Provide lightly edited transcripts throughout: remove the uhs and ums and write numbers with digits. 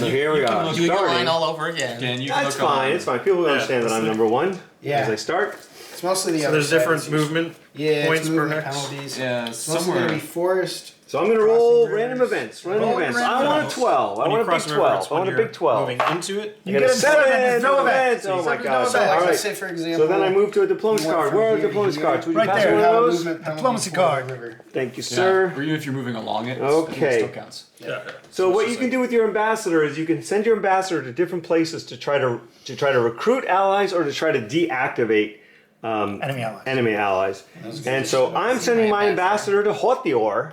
So here we are. doing your line Starting. all over again. That's fine. It's fine. People will understand that I'm number one as I start. It's mostly the So other there's side. different movement points it's per movement hex. penalties. Yeah, It's mostly going to be forest. So I'm going to roll Crossing random rivers. events. Random Roll events. random I want a events. 12. I When want you a cross big the river, 12. it's I when want a you're big 12. moving into it. I got a 7. No events. Oh my god. So, All like, right. let's say, for example, So then I move to a diplomacy you went card. from Where are here to diplomacy here. cards? Would you Right pass there. one of have a those? movement penalty Diplomacy for card. the river. Thank you, Yeah. sir. Or even if you're moving along it, Okay. it still counts. Yeah. So what you can do with your ambassador is you can send your ambassador to different places to try to recruit allies or to try to deactivate enemy allies. And so I'm sending my ambassador to Hothior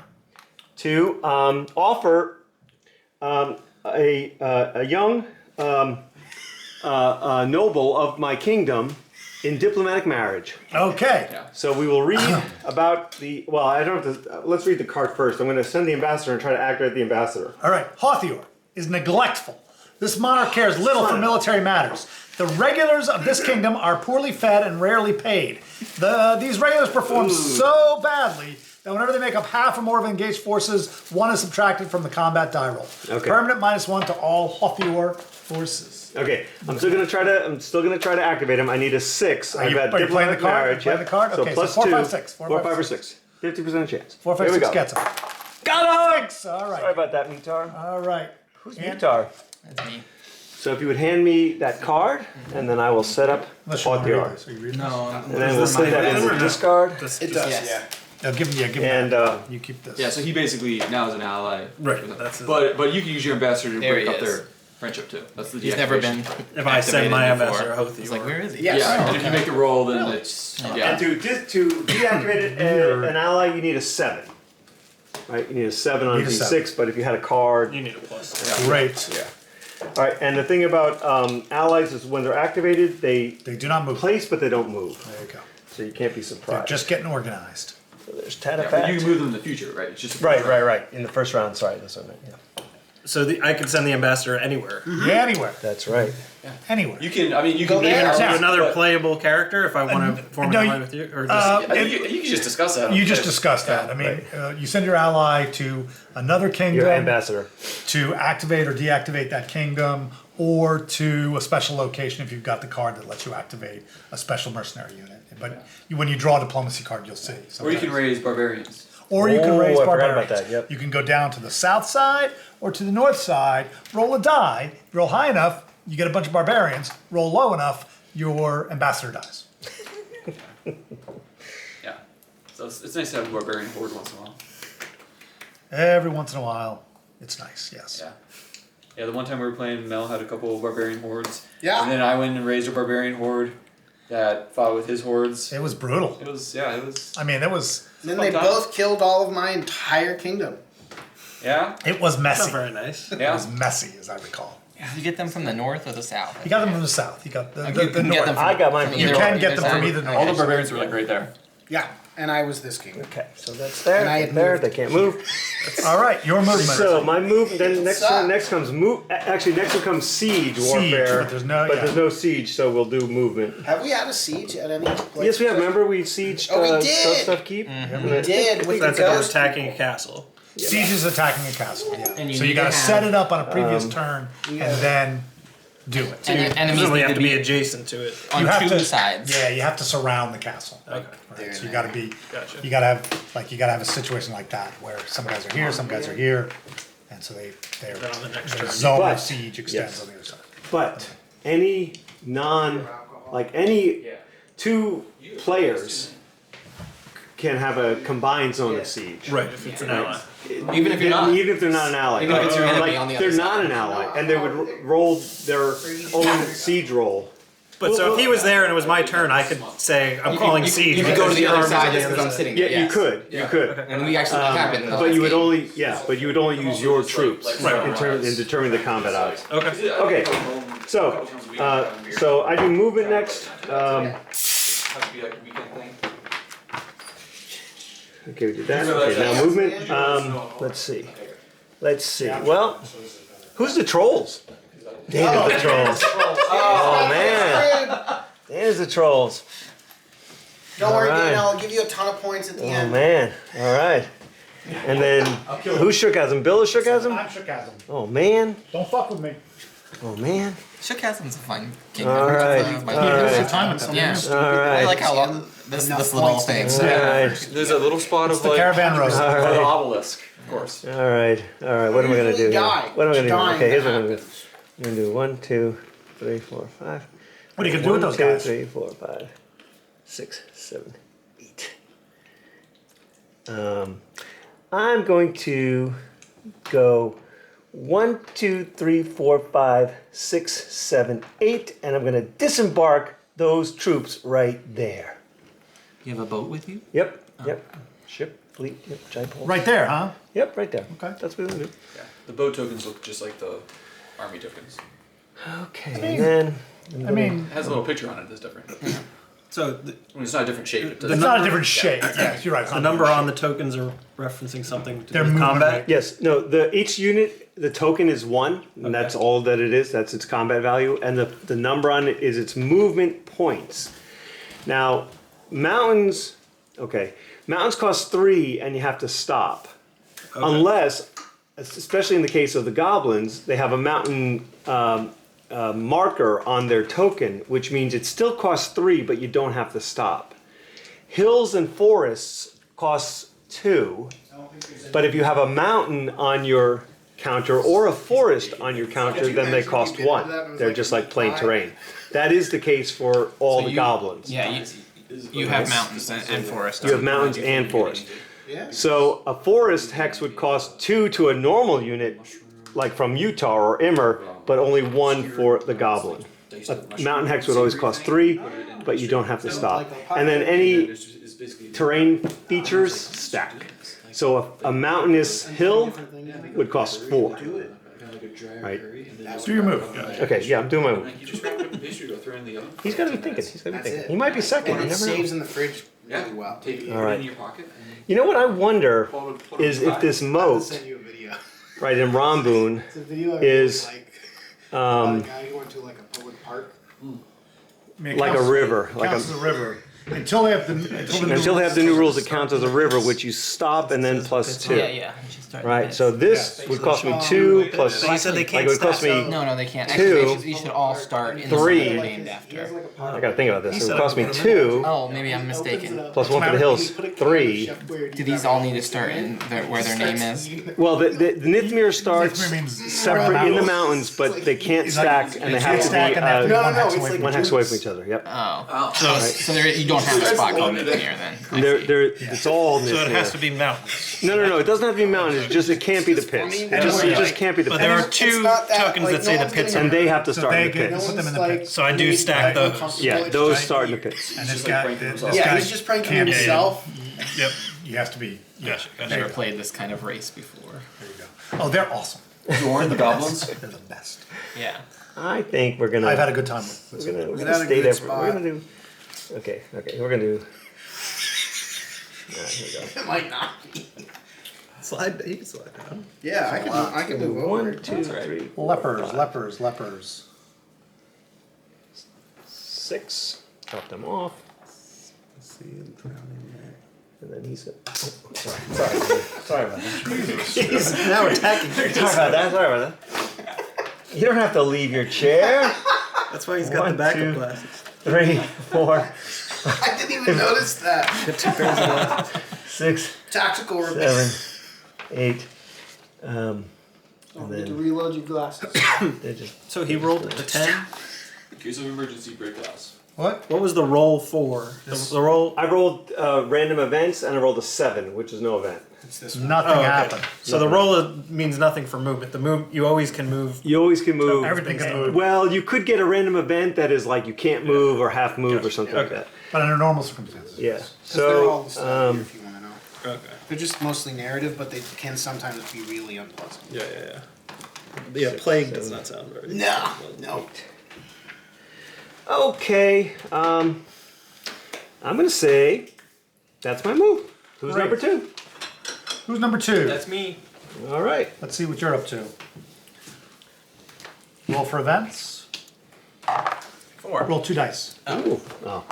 to offer a young noble of my kingdom in diplomatic marriage. Okay. So we will read about the. Well, I don't have to. Let's read the card first. I'm going to send the ambassador and try to activate the ambassador. All right. Hothior is neglectful. This monarch cares little for military matters. The regulars of this kingdom are poorly fed and rarely paid. These regulars perform so badly that whenever they make up half or more of engaged forces, one is subtracted from the combat die roll. Okay. Permanent -1 to all Hothior forces. Okay, I'm still gonna try to activate him. I need a 6. Are you playing the diplomatic card? marriage. Playing the card? So Okay, plus so 4, 2. 5, 6. 4, 5, or 6. 50% chance. 4, 5, Here we 6 go. gets him. Got him! 6. All right. Sorry about that, Mutar. All right. Who's Mutar? That's me. So if you would hand me that card, and then I will set up Unless you want to read Hothior. this. Are you reading No. And then we'll put that in the discard. It does, Yes. yeah. this? No, give him And that. You keep this. Yeah, so he basically now is an ally. Right, with them. that's it. But you can use your ambassador to There break he up is. their friendship too. That's the He's never deactivation. been. If I send my activated ambassador before. Hothior. It's like, where is he? Yes. Yeah, and if you okay. make a roll, then it's yeah. And to deactivate an ally, you need a 7. Right? You need a 7 on Need a D6, 7. but if you had a card. You need a plus. Great. Yeah. All right, and the thing about allies is when they're activated, they They do not move. place, but they don't move. There you go. So you can't be They're surprised. just getting organized. So there's Yeah, but Tadafat. you can move them in the future, right? It's just a Right. In the first round, sorry, that's what I meant. Yeah. So I could send the ambassador anywhere. Yeah, anywhere. That's right. Anywhere. You can. I mean, you Go can there. even To Yeah. another but- playable character if I want to form no, an you- ally with you, or just I think you can just discuss that. You just discussed that. I mean, you send your ally to another kingdom Your ambassador. to activate or deactivate that kingdom, or to a special location if you've got the card that lets you activate a special mercenary unit. But when you draw a diplomacy card, you'll see. Or you sometimes. can raise barbarians. Or you can Oh, raise I forgot about barbarians. that, yep. You can go down to the south side or to the north side, roll a die, roll high enough, you get a bunch of barbarians, roll low enough, your ambassador dies. Yeah. So it's nice to have a barbarian horde once in a while. Every once in a while, it's nice, yes. Yeah. Yeah, the one time we were playing, Mel had a couple of barbarian hordes. Yeah. And then I went and raised a barbarian horde that fought with his hordes. It was brutal. It was, yeah, it was. I mean, it was And then Fun they time. both killed all of my entire kingdom. Yeah. not messy. very nice. It Yeah. was messy, as I recall. Did you get them from the north or the south? You got them from the south. You got the You north. can get them from, I got mine from from either You can or, get them from side. either Okay. All the barbarians were like right there. Yeah, and I was this king. Okay, so that's there. And I had There, moved. they can't move. All right, your movement. So my move. Then next Suck. comes move. Actually, next one comes siege warfare. but there's no- But yeah. there's no siege, so we'll do movement. Have we had a siege at any place? Yes, we have. Remember we sieged Oh, we did. Stuff Keep. We did with That's the if we're ghost. attacking a castle. Siege is attacking a castle. Yeah. And you so need you got to to have- set it up on a previous turn and then do it. And your enemies Presumably need have to be adjacent to it. on You have two to- sides. Yeah, you have to surround the castle. Okay. Right, so you got to be. Gotcha. You got to have a situation like that where some guys are here, some guys are here, and so they're Then on the next their turn. zone But- of siege extends yes. on the other side. But any any two players can have a combined zone of siege. Right, if it's an ally. Even if you're not. Even if they're not an ally. Even if it's your enemy Like, on the other they're side. not an ally, and they would roll their own siege roll. But so if he was there and it was my turn, I could say I'm calling siege. You could go to because the your other army's side on just the because other I'm side. sitting Yeah, there. you could. You could. And we actually happened in the But last you would game. only, but you would only use your troops in determining the combat odds. Okay. Okay, so I do movement next. Okay, we did that. Okay, now movement. Let's see. Well, who's the trolls? Damn the trolls. Oh man, there's the trolls. Don't worry, Alright. Dan, I'll give you a ton of points at the Oh end. man. All right. And then who's Shookasm? Bill is Shookasm? I'm Shookasm. Oh man. Don't fuck with me. Oh man. Shookasm's a fun kingdom. All right. It's my All favorite. right. Time with them. Yeah. All I like right. how long this little thing. All right. There's a little spot of The like caravan road. All the right. obelisk, of course. All right. All right. What am I gonna do? Here? Die. What am I gonna do? Dying Okay, here's what I'm gonna do. happens. I'm gonna do 1, 2, 3, 4, 5. What are you gonna do with those 2, guys? 3, 4, 5, 6, 7, 8. I'm going to go 1, 2, 3, 4, 5, 6, 7, 8, and I'm going to disembark those troops right there. You have a boat with you? Yep. Yep. Ship, fleet, yep, Jaipur. Right there, huh? Yep, right there. Okay. That's what I'm going to do. Yeah. The boat tokens look just like the army tokens. Okay, and then I mean, It has a little picture on it that's different. I So mean, it's not a different shape. It it's doesn't- not a different shape. Yes, you're right. the number on the tokens are referencing something to Their do with movement combat. rate. yes, no, each unit, the token is 1, and that's all that it is. That's its combat value, and the number on it is its movement points. Now, mountains cost 3, and you have to stop, unless, especially in the case of the goblins, they have a mountain marker on their token, which means it still costs 3, but you don't have to stop. Hills and forests costs 2, but if you have a mountain on your counter or a forest on your counter, then they cost 1. They're just like plain terrain. That is the case for all the goblins. Yeah, you have mountains and forests. You have mountains and forest. Yeah. So a forest hex would cost 2 to a normal unit, like from Utah or Immer, but only 1 for the goblin. A mountain hex would always cost 3, but you don't have to stop. And then any terrain features stack. So a mountainous hill would cost 4. Right. Do your move. Okay, yeah, I'm doing my move. You just wrap it up in pastry, go throw it in the oven. He's gotta be thinking. He's gotta be That's thinking. it. He might be second. You And it never know. saves in the fridge Yeah. really well. Take it, All put right. it in your pocket. And You know what I wonder pull it is if this I'll moat, send you a video. right, in Ramboon, It's a video I is, really like. About um, a guy who went to like a public park. I mean, it like a counts- river, like counts as a, a river until they have the until they have the new rules, it counts as a river, which you stop and then plus 2. Yeah, yeah. You should start Right, with so this would cost me 2 plus, So you said they like can't it would cost stop. me, No, they can't. 2, Actually, you should all start in the 3. order they're named after. I gotta think about this, it would cost me 2 Oh, maybe I'm mistaken. plus 1 for the hills, 3. Do these all need to start in where their name is? Well, the Nithmir starts Nithmir means separate in the mountains, but they can't stack and they have to stack and they have to be be No, one no, hex it's away like from one each hex other. away from each other, yep. Oh. So you don't have a spot called Nithmir then. I see. It's all So it has to Nithmir. be mountains. No, it doesn't have to be mountains, it can't be the pits. It just can't be the But there are pits. two not that, tokens like, that say no the one's pits getting And they have to So start they in the get- pits. put them in the like, pits. So I do stack those. Yeah, those start in the pits. And this like guy, pranking this himself. Yeah, guy he's just pranking can't- himself. Yep. You have to be. Gotcha. I've never Gotcha. played this kind of race before. There you go. Oh, they're awesome. Zorn, the goblins. They're the best. Yeah. I think we're gonna. I've had a good time with We're it. gonna at a stay good there. spot. We're gonna do. Okay, we're gonna do. Alright, here we go. It might not be. Slide. You can slide down. Yeah, I can move over. 1, 2, 3, Lepers. 6. Drop them off. And then he's. Sorry about that. He's now attacking. Sorry about that. You don't have to leave your chair. That's why he's got 1, the backup 2, glasses. 3, 4, I didn't even notice that. 6, Tactical repair. 7, 8. And Don't need to then reload your glasses. they just. So he rolled a 10. In case of emergency, break glass. What? What was the roll for? The roll. I rolled random events and I rolled a 7, which is no event. It's this one. Nothing Oh, okay. happened. So the roll means nothing for movement. The move you always can move. You always can move. Everything can move. Well, you could get a random event that is like you can't move or half move or something like that. But under normal circumstances. Yeah. 'Cause they're all So, listed here if you want to know. Okay. They're just mostly narrative, but they can sometimes be really unpleasant. Yeah. Yeah, plague does not sound very. No. okay. I'm gonna say that's my move. Who's Great. number 2? Who's number 2? That's me. All right. Let's see what you're up to. Roll for events. 4. Roll 2 dice. Ooh. Oh.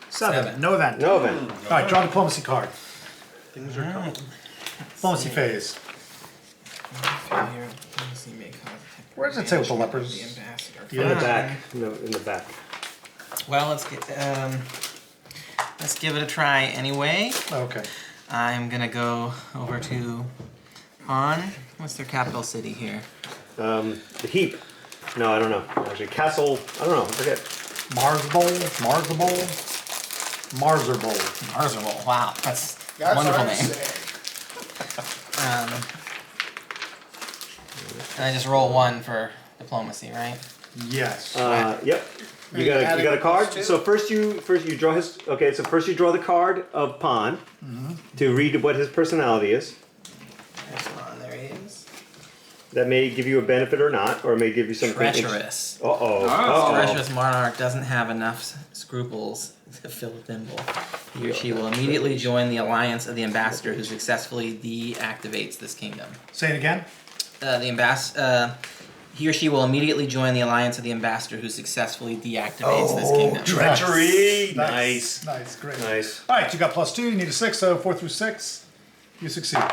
7. Seven. No event. No event. All right, draw a diplomacy card. Things are coming. Diplomacy phase. Where does it say with the lepers? In the back. No, in the back. Well, let's give it a try anyway. Okay. I'm gonna go over to Han. What's their capital city here? The heap. No, I don't know. Actually, castle. I don't know. I forget. Marzable. Marzerbold. Wow, that's a That's wonderful what I'm name. saying. And I just roll 1 for diplomacy, right? Yes. Yep. You You got added a a card. plus 2? So first you draw his. Okay, so first you draw the card of Pawn to read what his personality is. There's Han, there he is. That may give you a benefit or not, or may give you some Treacherous. Uh-oh. Treacherous monarch doesn't have enough scruples to fill a thimble. He or she will immediately join the alliance of the ambassador who successfully deactivates this kingdom. Say it again. He or she will immediately join the alliance of the ambassador who successfully deactivates this kingdom. Treachery. Nice. Nice. Great. Nice. All right, you got +2. You need a 6, so 4 through 6. You succeed.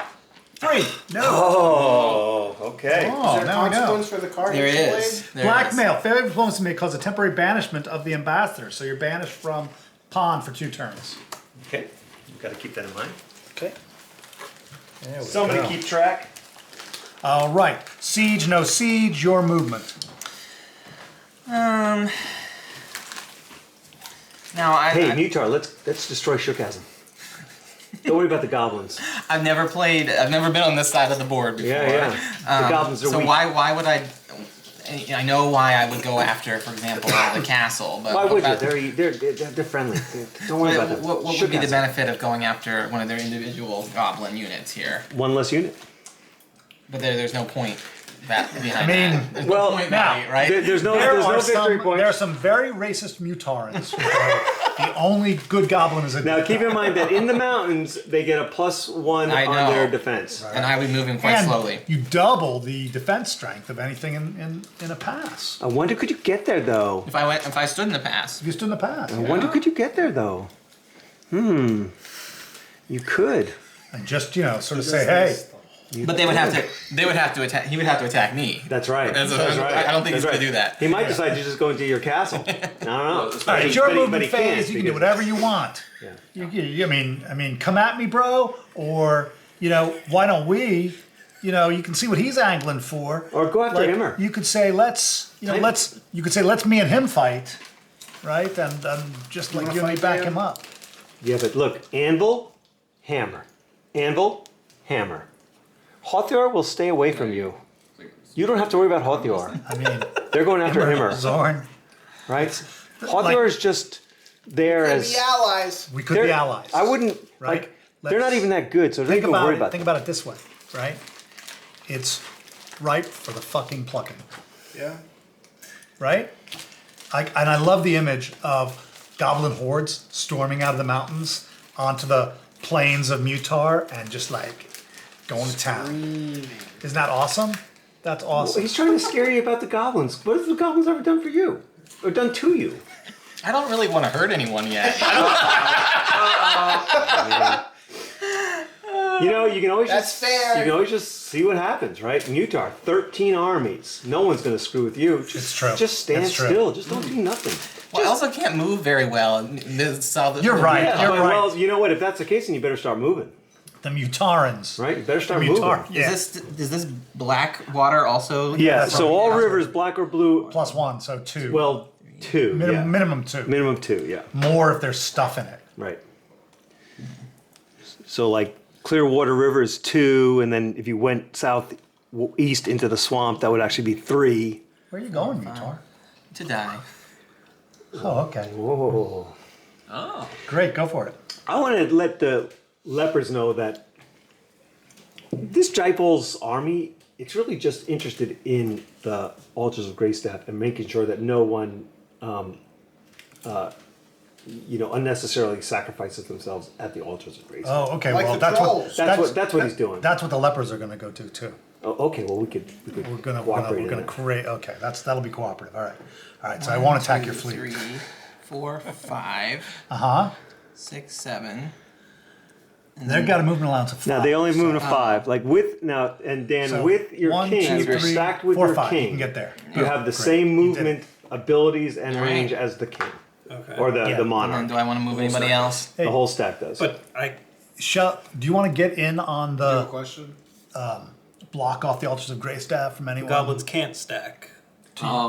3. No. Oh, okay. Oh, Is there now we know. consequence for the card There you it played? is. There Blackmail. Failure of diplomacy may cause a temporary banishment of the ambassador. So you're banished from Pawn for 2 turns. Okay. You've got to keep that in mind. Okay. Somebody keep track. All right. Siege, no siege. Your movement. Now Hey, Mutar, let's destroy Shookasm. Don't worry about the goblins. I've never been on this side of the board before. Yeah. The goblins are So weak. why would I know why I would go after, for example, the castle, but Why what would you? about- They're friendly. Don't worry about them. What would be the Shookasm. benefit of going after one of their individual goblin units here? One less unit. But there's no point behind I mean, that. There's well, no point now, value, right? There's no There are victory some. point. There are some very racist Mutarans. who are the only good goblin is a. Now keep in mind that in the mountains they get a +1 I on know. their defense. And I would be moving quite and slowly. you double the defense strength of anything in a pass. I wonder could you get there though? If I stood in the pass. If you stood in the pass, I wonder could you get there though? You could. and just sort of say, hey, But they would have to attack. He would have to attack me. That's right. That's That's right. I don't think That's he's right. gonna do that. He might decide to just go into your castle. I don't know. all right, your But movement he can't phase. You can do because- whatever you want. Yeah. I mean, come at me, bro. Or why don't we? You can see what he's angling for. Or go after him. You could say let's me and him fight, right? And just like you and me back him up. Yeah, but look, anvil, hammer. Anvil, hammer. Hothior will stay away from you. You don't have to worry about Hothior. I mean, They're going after Himmer, Zorn. right? Hothior is just there Could as be allies. We could be allies. I wouldn't Right? they're not even that good, so don't Think even worry about about it. Think them. about it this way, right? It's ripe for the fucking plucking, Yeah. right? And I love the image of goblin hordes storming out of the mountains onto the plains of Mutar and just like going to town. Isn't that awesome? That's awesome. He's trying to scare you about the goblins. What have the goblins ever done for you? Or done to you? I don't really want to hurt anyone yet. You can always That's just fair. You can always just see what happens, right? Mutar, 13 armies. No one's gonna screw with you. It's true. Just stand It's true. still. Just don't do nothing. Well, I also can't move very well. You're right. Yeah, You're right. well, you know what? If that's the case, then you better start moving, The Mutarans. right? You better start The moving. Yeah. Is this black water also? Yeah. That's So right. all Yeah. rivers, black or blue. +1, so 2. Well, 2. Yeah. Minimum 2. Minimum 2. Yeah. More if there's stuff in it. Right. So like Clearwater River is 2, and then if you went southeast into the swamp, that would actually be 3. Where are you going, Mutar? To die. Oh, okay. Whoa. Oh. Great, go for it. I want to let the lepers know that this Jaipol's army, it's really just interested in the altars of Greystaff and making sure that no one, unnecessarily sacrifices themselves at the altars of Greystaff. Oh, okay. Like well, the that's trolls. That's what he's doing. That's what the lepers are going to go to too. Oh, okay, well we could We're gonna cooperate we're in gonna that. create. Okay, that'll be cooperative. All right. So I won't attack your fleet. 3, 4, 5, Uh huh. 6, 7, They've got a movement allowance of 5. Now they only move to 5. Like with now and Dan So, with your 1, king, 2, if you're 3, stacked with 4, your 5. king, You can get there. you have the Great. same You did movement abilities and All right. range as the king Okay. or the Yeah. the And monarch. then do I want to move anybody else? The whole stack does. But I Do you want to get in on Do you have a the question? block off the altars of Greystaff from anyone? goblins can't stack.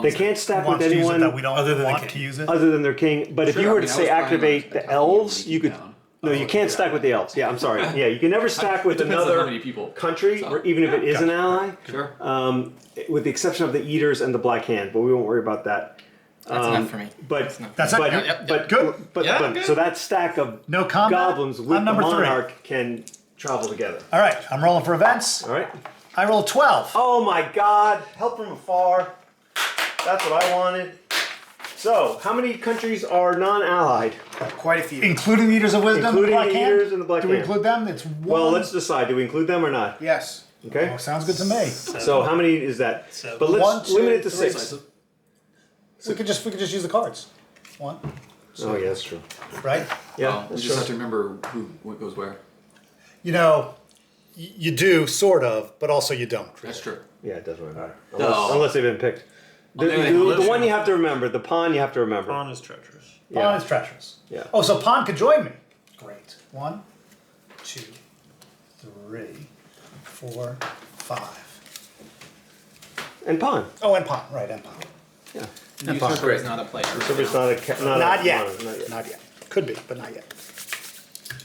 they can't stack who with wants to use it anyone that we don't other than the want king. to use it. other than their king. But if Sure, you I were mean, to I say was planning on activate the attacking you elves, and you could. down. No, you can't stack with the elves. Yeah, I'm sorry. Yeah, you can never stack with It depends on how another many people. country, So- or even if it is an ally, Sure. with the exception of the Eaters and the Black Hand. But we won't worry about that. That's enough for me. But enough. That's it. but, Yep, yep, but good. But, Yeah, but good. so that stack of No combat? goblins with I'm the number 3. monarch can travel together. All right, I'm rolling for events. All right. I roll 12. Oh my God! Help from afar. That's what I wanted. So, how many countries are non-allied? Quite a few. Including the Eaters of Wisdom, Including Black the Hand? Eaters and the Black Do we Hand. include them? It's 1. Well, let's decide. Do we include them or not? Yes. Okay. Oh, sounds good to me. So, how many is that? Seven. But let's 1, 2, limit it to 3. 6. We could just use the cards. 1, Oh, yeah, that's true. right? Yeah, You that's just have true. to remember what goes where. You know, you do sort of, but also you don't. That's true. Yeah, it doesn't really matter No. unless they've been picked. The, Well, they the will. one you have to remember, the pawn you have to remember. Pawn is treacherous. Yeah. Pawn is treacherous. Yeah. Oh, so Pawn could join me. Great. 1, 2, 3, 4, 5. And pawn. Oh, and Pawn. Right, and Pawn. Yeah. Usurper is not a player. So it's not a Not a yet. pawn, not yet. Not yet. Could be, but not yet.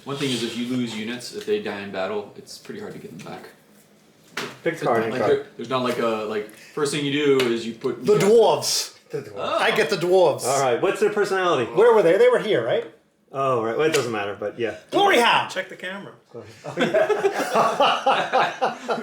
One thing is if you lose units, if they die in battle, it's pretty hard to get them back. Pick It's card not and like card. there's not like a first thing you do is you put The dwarves. Oh. I get the dwarves. All right. What's their personality? Where were they? They were here, right? Oh, right. Well, it doesn't matter, but yeah. Glory Hound. Check the camera. we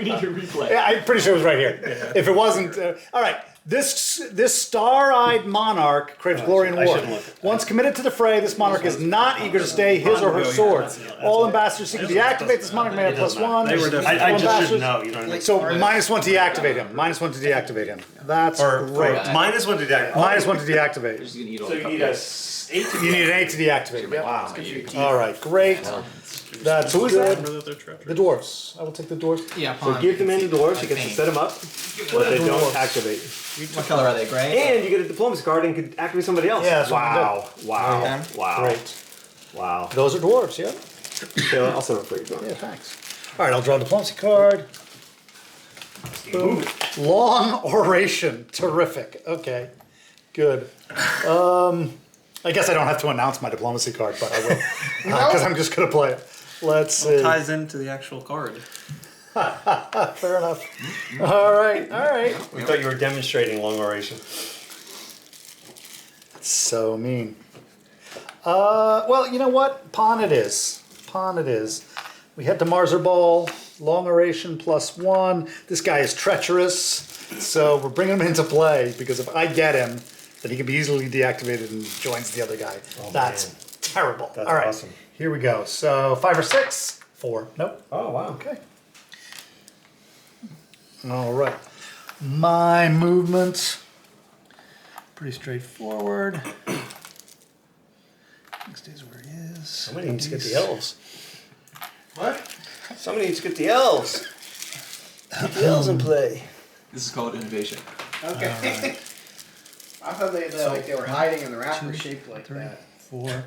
need to replay. Yeah, I'm pretty sure it was right here. If it wasn't, all right. This star-eyed monarch craves glory and I war. shouldn't look at Once committed to the fray, this monarch is not eager to stay his or her sword. All ambassadors seeking to deactivate this monarch may have +1. They were definitely- I All just should ambassadors- know. You know what I mean? So -1 to deactivate him. -1 to deactivate him. That's great. Yeah. -1 to deck. -1 to They're deactivate. just gonna eat all So the you need cupcakes. a 8 to You need an 8 to deactivate. Yep. Wow. All right, great. That's Who is good. that? Remember that they're treacherous. The dwarves. I will take the dwarves. Yeah, So pawn. give them any dwarves. You get to Pain. set them up, but they don't Dwarves. activate. What color are they? Gray? And you get a diplomacy card and can activate somebody else. Yeah, that's what wow. Wow. Okay. Wow. Great. Wow. Those are dwarves, yeah? Okay, I'll set them up for you, John. Yeah, thanks. All right, I'll draw a diplomacy card. Boom. Long oration. Terrific. Okay. Good. I guess I don't have to announce my diplomacy card, but I will. Because I'm just going to play it. Let's see. Ties into the actual card. Fair enough. All right. All right. We thought you were demonstrating long oration. So mean. Well, you know what? Pawn it is. Pawn it is. We head to Marzer Ball. Long oration +1. This guy is treacherous. So we're bringing him into play because if I get him, then he can be easily deactivated and joins the other guy. That's man. terrible. That's All right. awesome. Here we go. So 5 or 6? 4. Nope. Oh, wow. Okay. All right. My movement. Pretty straightforward. Stays where he is. Somebody needs to get the elves. What? Somebody needs to get the elves. Get the elves in play. This is called innovation. Okay. I thought they were hiding and the wrap was shaped like 3, that. 4. I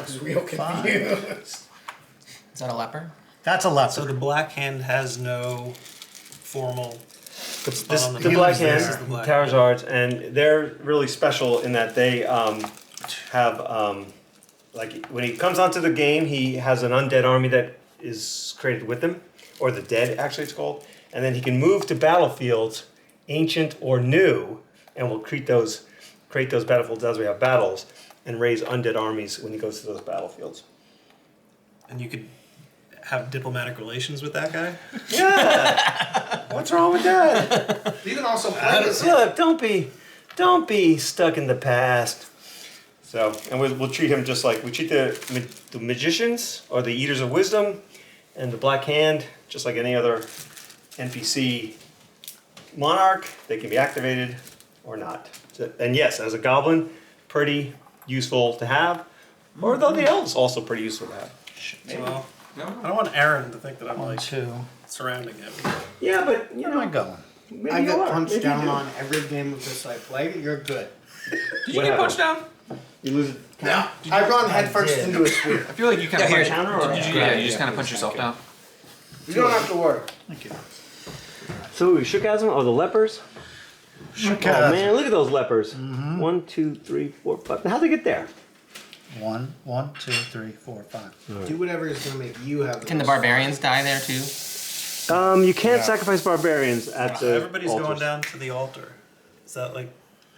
was real 5. confused. Is that a leopard? That's a leopard. So the Black Hand has no formal. This, on the the map. Black This is Hand, the Black Tower's Arts, and they're really special in that they have, like, when he comes onto the game, he has an undead army that is created with him, or the dead, actually, it's called. And then he can move to battlefields, ancient or new, and will create those battlefields as we have battles, and raise undead armies when he goes to those battlefields. And you could have diplomatic relations with that guy? Yeah! What's wrong with that? You can also play this. Look, don't be stuck in the past. So, and we'll treat him just like we treat the magicians or the eaters of wisdom and the Black Hand just like any other NPC monarch. They can be activated or not. So, and yes, as a goblin, pretty useful to have. Or though the elves also pretty useful to have. Well, No? I don't want Aaron to think that I'm One, like two. surrounding him. Yeah, but you Where am I know, going? maybe I you get are. punched Maybe you down do. on every game of this I play. You're good. Did you What get happened? punched down? You lose. No, I've gone headfirst into a spear. I feel like you kind of Yeah, punch. here. Counter or You just kind of punch yourself down. You don't have to worry. Thank you. So Shookasm? Oh, the lepers. Okay. Oh man, look at those lepers. 1, 2, 3, 4, 5. How'd they get there? 1, 2, 3, 4, 5. Do whatever is going to make you have. Can the barbarians die there too? You can't Yeah. sacrifice barbarians at the. Everybody's going altars. down to the altar. Is that like?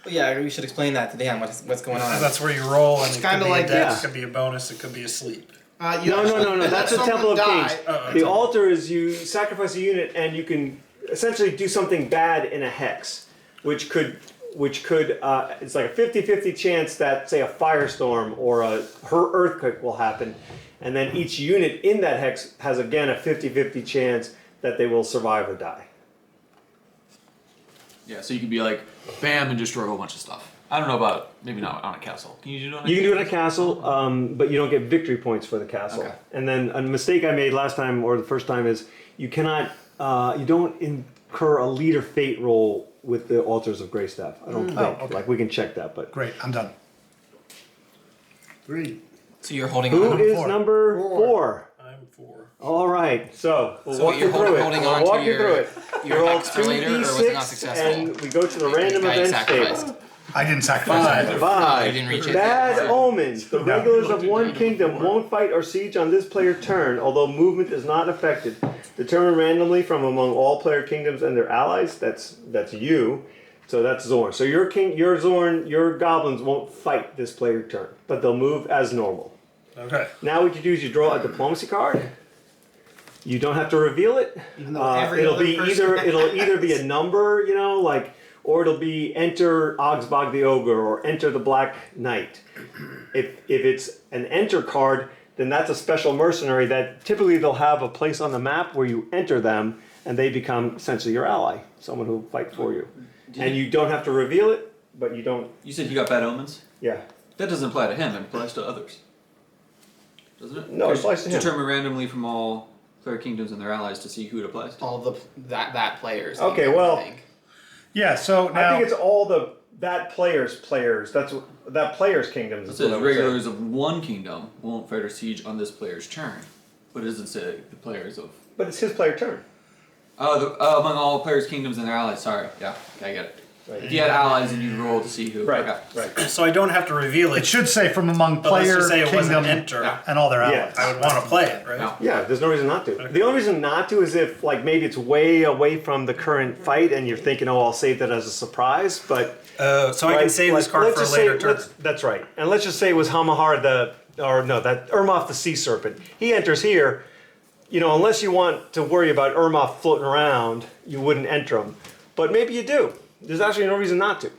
Yeah, we should explain that to Dan. What's going on? That's where you roll, and It's it kinda could be like- a dex, yeah. it could be a bonus, it could be a sleep. No. That's the Temple of Kings. Oh, The altar is you sacrifice a unit, and you can essentially do something bad in a hex, which could it's like a 50-50 chance that say a firestorm or a earthquake will happen, and then each unit in that hex has again a 50-50 chance that they will survive or die. Yeah, so you could be like, bam, and destroy a whole bunch of stuff. I don't know about, maybe not on a castle. Can you do it on a You can do it in a castle, but you don't get victory points for the castle. Okay. And then a mistake I made last time or the first time is you cannot, you don't incur a leader fate roll with the altars of Greystaff. I don't think. okay. Like we can check that, but Great, I'm done. 3. So you're holding who on. is four. number 4? I'm 4. All right, so we'll So walk you're you through it. holding We'll on to walk you your- through it. your You roll hex for later, or was it not 2d6, successful? and we go to the The random guy you events sacrificed. table. I didn't sacrifice either. 5. You didn't reach it. Bad omens. The No. regulars of one kingdom won't fight or siege on this player turn, although movement is not affected. Determined randomly from among all player kingdoms and their allies. That's you. So that's Zorn. So your Zorn, your goblins won't fight this player turn, but they'll move as normal. Okay. Now what you do is you draw a diplomacy card. You don't have to reveal it. Even though every it'll other be person it'll either be a number, like, or it'll be enter Ogsbog the Ogre or enter the Black Knight. If it's an enter card, then that's a special mercenary that typically they'll have a place on the map where you enter them and they become essentially your ally, someone who will fight for you. And you don't have to reveal it, but you don't. You said you got bad omens? Yeah. That doesn't apply to him, it applies to others. Doesn't it? No, it applies to him. Determine randomly from all player kingdoms and their allies to see who it applies to. All the that players. Okay, well- I think. Yeah, so I now think it's all that players. That's that player's kingdoms. It is what I says would say. regulars of one kingdom won't fight or siege on this player's turn. But it doesn't say the players of... But it's his player turn. Oh, among all players' kingdoms and their allies. Sorry, yeah, okay, I get it. Right. If you had allies, then you'd roll to see who. Right. Okay. Right. So I don't have to reveal it it, should say from among but let's player, just say it wasn't kingdom, enter. Yeah. and all their Yeah. allies. I would want to play it, right? No. Yeah, there's no reason not to. The only reason not to is if, like, maybe it's way away from the current fight and you're thinking, oh, I'll save that as a surprise, but... So I can save this card let's for a just later say, turn. That's right. And let's just say it was Hamahar that Irmoth the Sea Serpent. He enters here, unless you want to worry about Irmoth floating around, you wouldn't enter him. But maybe you do. There's actually no reason not to.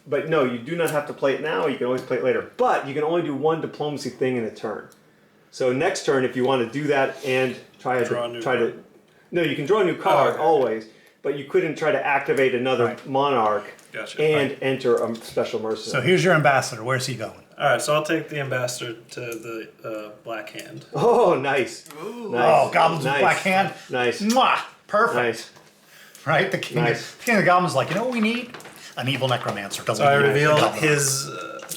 But no, you do not have to play it now. You can always play it later. But you can only do one diplomacy thing in a turn. So next turn, if you want to do that and Draw a new card. no, you can draw a new card okay. always, but you couldn't try to activate another Right. monarch Gotcha. and enter a special So mercenary. here's your ambassador. Where's he going? Alright, so I'll take the ambassador to the Black Hand. Oh, nice. Nice. Oh, goblins Nice. with black hand. Nice. Mwah! Perfect. Nice. Right? The king, Nice. the king of the goblins is like, you know what we need? An evil necromancer. Doesn't So I need a reveal goblin. his...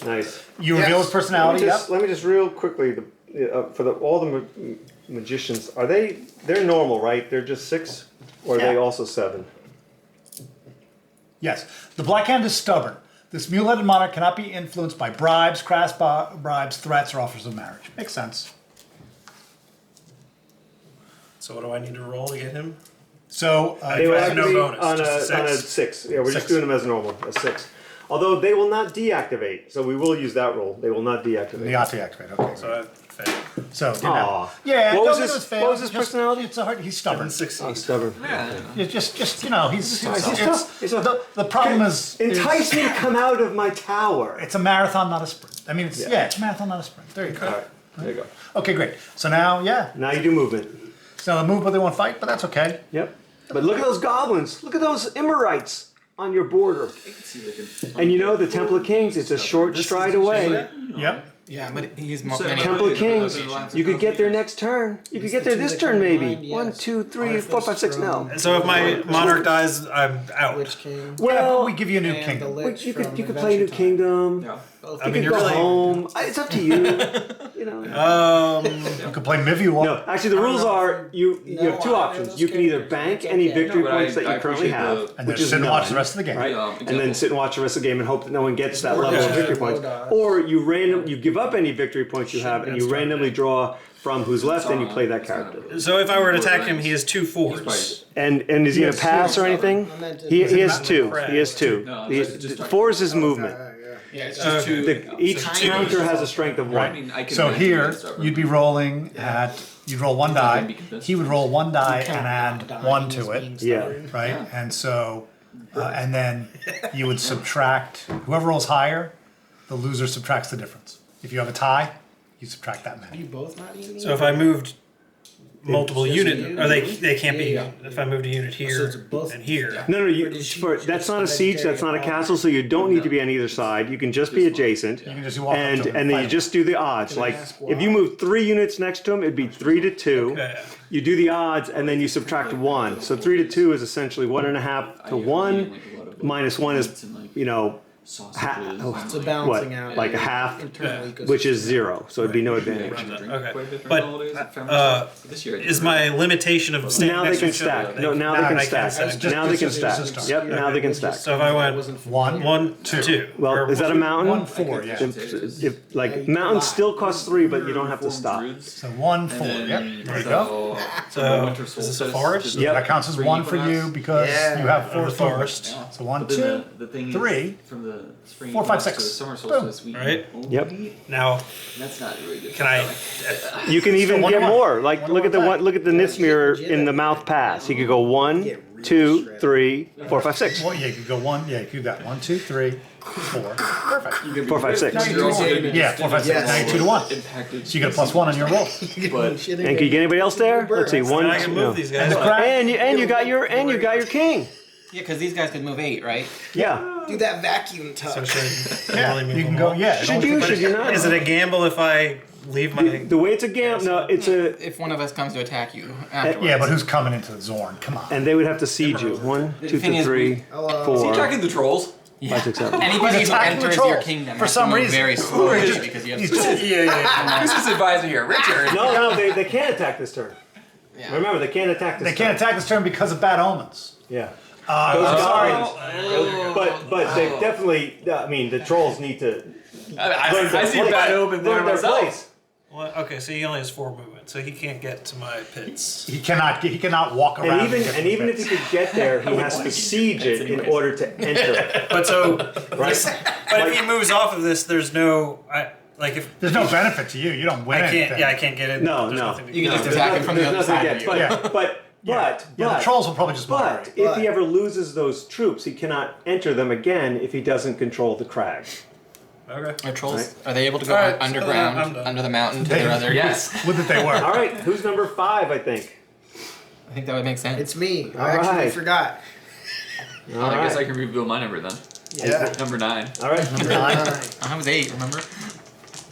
Nice. You reveal his personality. Let me just real quickly for all the magicians. They're normal, right? They're just 6, or are they Yeah. also 7? Yes. The Black Hand is stubborn. This mule-headed monarch cannot be influenced by bribes, crass bribes, threats, or offers of marriage. Makes sense. So what do I need to roll to get him? So They will has actually no bonus, on just a on a 6. 6. Yeah, we're just 6. doing them as normal, a 6. Although they will not deactivate, so we will use that roll. They will not the deactivate. activate. Okay. So I failed. So didn't Aw. have- yeah. What was don't his- get us fail. what was his Just- personality? It's a hard. He's stubborn. Didn't succeed. Oh, stubborn. Yeah. It's just he's He's tough. the problem is Entice me to come out of my tower. it's a marathon, not a sprint. I mean, it's it's a marathon, not a sprint. There you go. All right, there you go. Okay, great. So now, Now you do movement. so the move, but they won't fight, but that's okay. Yep. But look at those goblins. Look at those Immorites on your border. I can see they can- And the Temple of Kings, it's a short stride away. Yep. Yeah, but he's So many. Temple of Kings. Alliance You could get there Alliance. next turn. You could It's get the there two this that turn, come to maybe. mind, 1, yes. 2, 3, Arthas 4, 5, 6. No. from So if my monarch dies, I'm out. Witch King. Yeah, but Well, we give you a new And the kingdom. Lich you from could play New Adventure Time. Kingdom. Yeah. Both I You mean, could you're go really- home. It's up to you. You know. You could play Mivua. No, actually, the rules are you have two options. You can either bank any victory No, but points that I you currently appreciate have, the- And which then is sit and watch the none, rest of the game. right? And then sit and watch the rest of the game and hope that no one gets that level of Yeah. victory points. Low dodge. Or you give up any victory points you have and you randomly draw from who's left and you play that character. So if I were to attack him, he has 2 4s. And is he gonna pass or anything? He has two. He has two. No, He- just talking- 4 is his movement. Yeah, it's just two. Each counter has a strength of I 1. mean, I can So imagine here, it's stubborn. you'd be rolling you'd roll one gonna die. be convinced. He would roll one die and add 1 to it, Yeah. right? Yeah. And so, and then you would subtract, whoever rolls higher, the loser subtracts the difference. If you have a tie, you subtract that many. You both not eating? So if I moved multiple It's units, just or they can't be. Yeah. If I moved a unit So here it's both- and here. No, Or does she that's just not a siege, that's not a castle, so you don't need to be on either side. You can just be adjacent. You can just walk up And to him then you fight him. just do the odds. Can I Like ask if you why? move 3 units next to him, it'd be 3 to 2. Yeah. You do the odds and then you subtract 1. So 3 to 2 is essentially 1.5 to 1. Minus 1 is, you know, sausages. It's a balancing what, out. like a half, internal ecosystem. which is 0. So it'd be no advantage. Okay. But, this year I did Is my limitation of staying Now they next to can each other? stack. No, now they can I stack. can't stack. Now they can Just stack. a start. Yep, now they can stack. So if I went One, 1, 2. Well, or is that a mountain? 1, 4, yeah. If like mountains still cost 3, but you don't have to stop. So 1, 4, yep. There you go. So, is this a forest? Yep. That counts as 1 for you because Yeah. you have 4 Or the forest. forest. So 1, But then 2. the thing 3, is, from the spring 4, 5, equinox to 6. the summer Boom. solstice, we Right. only Yep. eat- Now, That's not really good. can I? You can even one get to one. more. Like One look to at the one one. Look at the Nithmir in the mouth pass. He could go 1, 2, 3, 4, 5, 6. Well, yeah, you could go 1. Yeah, you got 1, 2, 3, 4. Perfect. 4, 5, 6. You're also gonna be Yeah, 4, 5, 6. Yes. Now you're 2 to 1. Impacted. So you get a +1 on your roll. But And can you get anybody else there? Let's see. 1, I can 2. move No. these guys. And you got your king. Yeah, because these guys could move 8, right? Yeah. Do that vacuum So touch. should Yeah, really move you can them go. all? Yeah. it Should only you? takes- Should you not? Is it a gamble if I leave my? The way it's a gamble. No, it's a. If one of us comes to attack you afterwards. Yeah, but who's coming into the Zorn? Come on. And they would have to siege you. 1, 2, thing 3, is, 3, Hello. 4, tracking the trolls. Yeah. 5, 6, 7. Anybody who attacking the enters your trolls kingdom for has some to move reason. very slowly Just- because you have he's to. just- Who's this advisor here? Richard. No, they can't attack this turn. Yeah. Remember, they can't attack this They can't turn. attack this turn because of bad omens. Yeah. I'm Those sorry. goblins. But they definitely. I mean, the trolls need to. I see a bad omen there learn their myself. place. Well, okay, so he only has 4 movement, so he can't get to my pits. He cannot walk around. And even if he could get there, he has to siege it in order to enter it. But so, Right? but if he moves off of this, there's no. Like if there's no benefit to you. You don't win I can't. anything. Yeah, I can't get in. No, There's no. nothing to You can get just in. attack him from the There's other nothing side. to get. But Yeah, the trolls will probably just But moderate. if he ever loses those troops, he cannot enter them again if he doesn't control the crag. Okay. Are trolls? Are they able to go Alright, so underground, I'm done. under the mountain to They- their other? Yes. Would that they were. All right, who's number 5? I think. I think that would make sense. It's me. All I actually right. forgot. All I guess I right. can reveal my number then. Yeah. Number 9. All right. 9, I was 8, remember?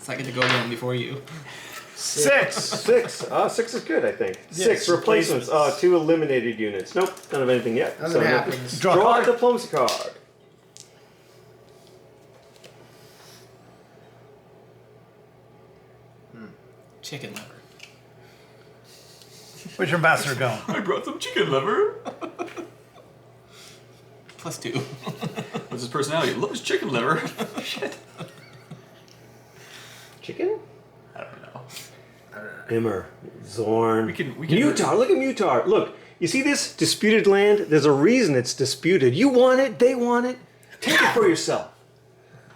So I get to go in before you. 6. 6. 6 is good, I think. 6 Yes, replacements. 2 eliminated units. Nope, none of anything yet. Nothing So, happens. Draw a Draw a card. diplomacy card. Chicken liver. Where's your ambassador going? I brought some chicken liver. +2. What's his personality? Loves chicken liver. Shit. Chicken? I don't know. Immer, Zorn, We can- Mutar. Look at Mutar. Look, you see this disputed land? There's a reason it's disputed. You want it. They want it. Take it for yourself.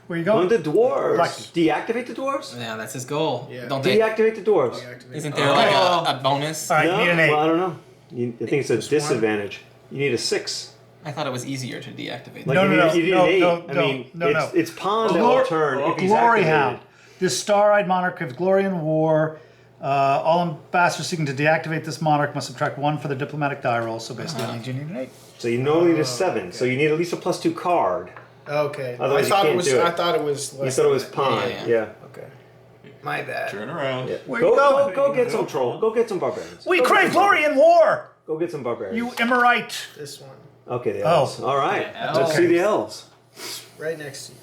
Where you On going? the dwarves. Lucky. Deactivate the dwarves. Yeah, that's his goal. Yeah. Don't they? Deactivate the dwarves. Isn't there like a bonus? All right, you need an 8. Well, I don't know. I think it's a disadvantage. You need a 6. I thought it was easier to deactivate. Like No, you no, need, no, you need no, an 8. no, I mean, no. it's pawn that will turn if he's Glory activated. Hound. This star-eyed monarch gives glory in war. All ambassadors seeking to deactivate this monarch must subtract 1 for their diplomatic die roll. So basically, it means you need an 8. So you normally need a 7. So you need at least a +2 card. Okay. Otherwise I you thought can't it was. do it. I thought it was. You Less thought it than was that. pawn. Yeah. Yeah. Okay. My bad. Turn around. Yeah. Where Go, you going? go get some troll. Go get some barbarians. We Go get crave some glory in war. Go get some barbarians. You Emmerite. This one. Okay, the Oh. elves. All right. The Let's elves. see the elves. Right next to you.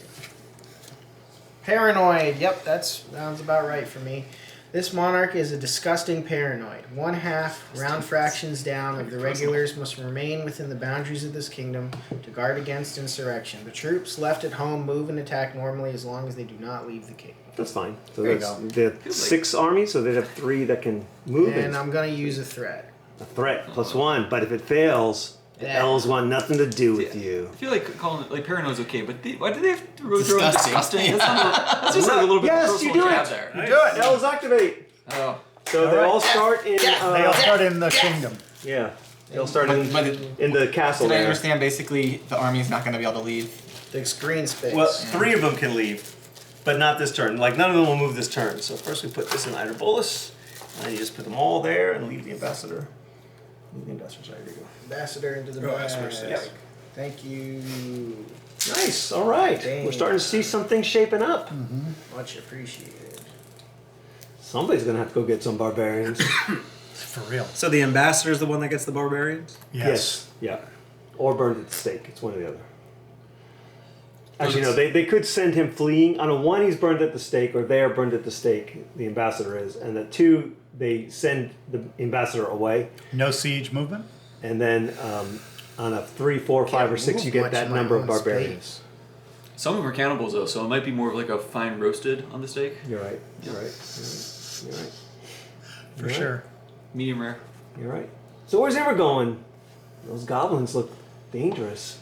Paranoid. Yep, that sounds about right for me. This monarch is a disgusting paranoid. 1/2, round fractions down, of the regulars must remain within the boundaries of this kingdom to guard against insurrection. The troops left at home move and attack normally as long as they do not leave the kingdom. That's fine. So There you that's go. they have 6 armies, so they'd have 3 that can move. And I'm going to use a threat. a threat +1. But if it fails, the Yeah. elves want nothing to do with you. I feel like calling it like paranoid's okay, but why do they have to really throw in Disgusting. disgusting? That's just like a little bit Yes, of personal you do jab it. there. Do it. Elves activate. Oh. So they right. all start in. They all start in the kingdom. Yeah, they'll start in, But in the castle did I there. understand basically the army's not going to be able to leave? The screen space. Well, 3 of them can leave, but not this turn. Like none of them will move this turn. So first we put this in Idolbolus, and then you just put them all there and leave the ambassador. Leave the ambassador. Sorry, there you go. Ambassador into the Oh, bag. that's versus. Yeah. Thank you. Nice. All right. Dang. We're starting to see something shaping up. Much appreciated. Somebody's gonna have to go get some barbarians. For real. So the ambassador is the one that gets the barbarians? Yes. Yeah. Or burned at the stake. It's one or the other. Actually, no. They could send him fleeing. On a 1, he's burned at the stake, or they are burned at the stake. The ambassador is, and the 2, they send the ambassador away. No siege movement. And then on a 3, 4, 5, or 6, you get that number of barbarians. Some of them are cannibals though, so it might be more of like a fine roasted on the steak. You're right. You're right. You're right. For sure. Medium rare. You're right. So where's Ever going? Those goblins look dangerous.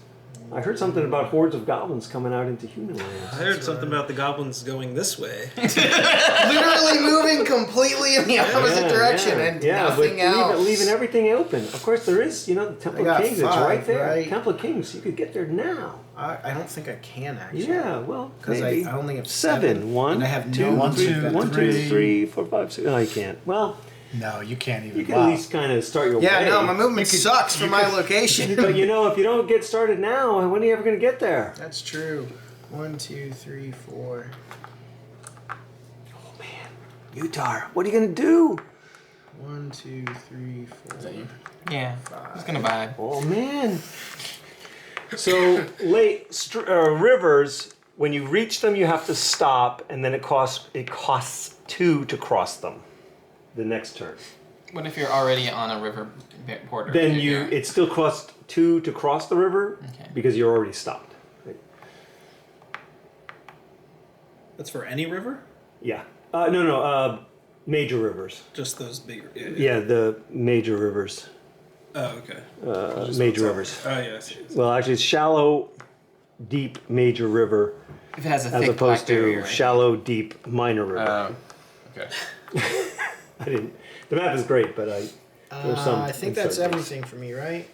I heard something about hordes of goblins coming out into human I lands. heard something about the goblins going this way. Literally moving completely in the opposite direction and nothing but else. leaving everything open. Of course, there is, the Temple I of got Kings. It's right 5, there. right? Temple of Kings. You could get there now. I don't think I can actually. Yeah, well, Because maybe. I only have 7. 1, and I have 2, no 1, 3, 2, 1, 2, 3. 3, 4, 5, 6. No, you can't. Well, No, you can't even. you can at least kind of start your Yeah, way. no, my movement sucks for my location. But if you don't get started now, when are you ever going to get there? That's true. 1, 2, 3, 4. Oh man, Utar, what are you going to do? 1, 2, 3, 4. Yeah. Who's going to vibe? Oh man. So rivers, when you reach them, you have to stop, and then it costs 2 to cross them. The next turn. What if you're already on a river border? Then You're- it still costs 2 to cross the river Okay. because you're already stopped. Right? That's for any river? Yeah. No. Major rivers. Just those bigger. Yeah, the major rivers. Oh, okay. Major rivers. Oh, yeah, I see. Well, actually, it's shallow, deep major river If it has a as thick opposed black barrier, to right? shallow, deep minor river. Okay. I didn't. The map is great, but there's some. I think that's uncertainties. everything for me, right?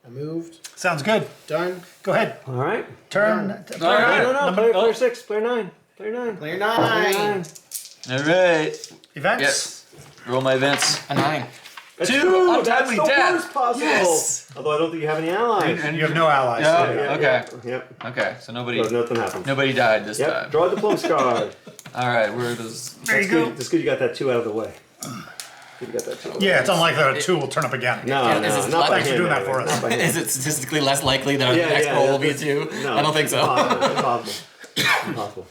I moved. Sounds good. Done. Go ahead. All right. Turn. No. Player 6. Player 9. Player 9. Player Player 9. 9. All right. Events. Yes. Roll my events. A 9. That's 2 good. That's untimely the death. worst possible. Yes. Although I don't think you have any allies. You have no allies. Yeah. Okay. Yep. Okay. So nobody So nothing happens. nobody died this Yep. time. Draw the plum card. All right. Where does? There you That's go. good. That's good. You got that 2 out of the way. Good you got that 2. Yeah, it's unlikely that a 2 will turn up again. No, Is no, it not by Thanks for hand, doing that anyway. for us. Not by hand. Is it statistically less likely that Yeah, the next yeah, roll will be a that's- 2? No, I don't think so. Impossible. Impossible.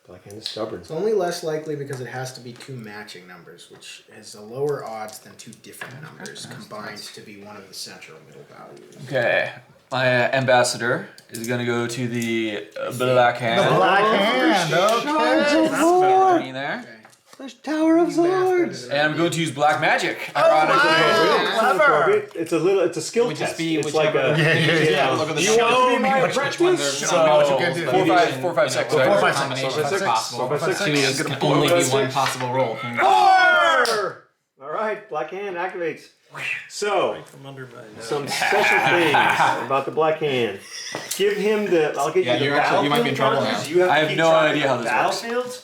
Black hand is stubborn. It's only less likely because it has to be 2 matching numbers, which has a lower odds than 2 different numbers combined to be one of the central middle values. Okay. My ambassador is gonna go to the black hand. The black hand. Okay. Put me there. There's Tower of Swords. And I'm going to use black magic. Clever. It's a skill Would test. just be it's whichever. like a. Yeah, look at the You want to be my which apprentice? one So, what you can do. 4, 5, 4, 5, 6. Four, Right? five, six. Combinations 4, 5, 6. are possible. 4, 5, 6. 2 is can only be one possible roll. Four! All right, black hand activates. So, From under my nose. some special things about the black hand. Give him the. I'll get Yeah, you the you're actually- you might be in trouble battlefield now. counters. You I to have keep no track idea of how this works. battlefields.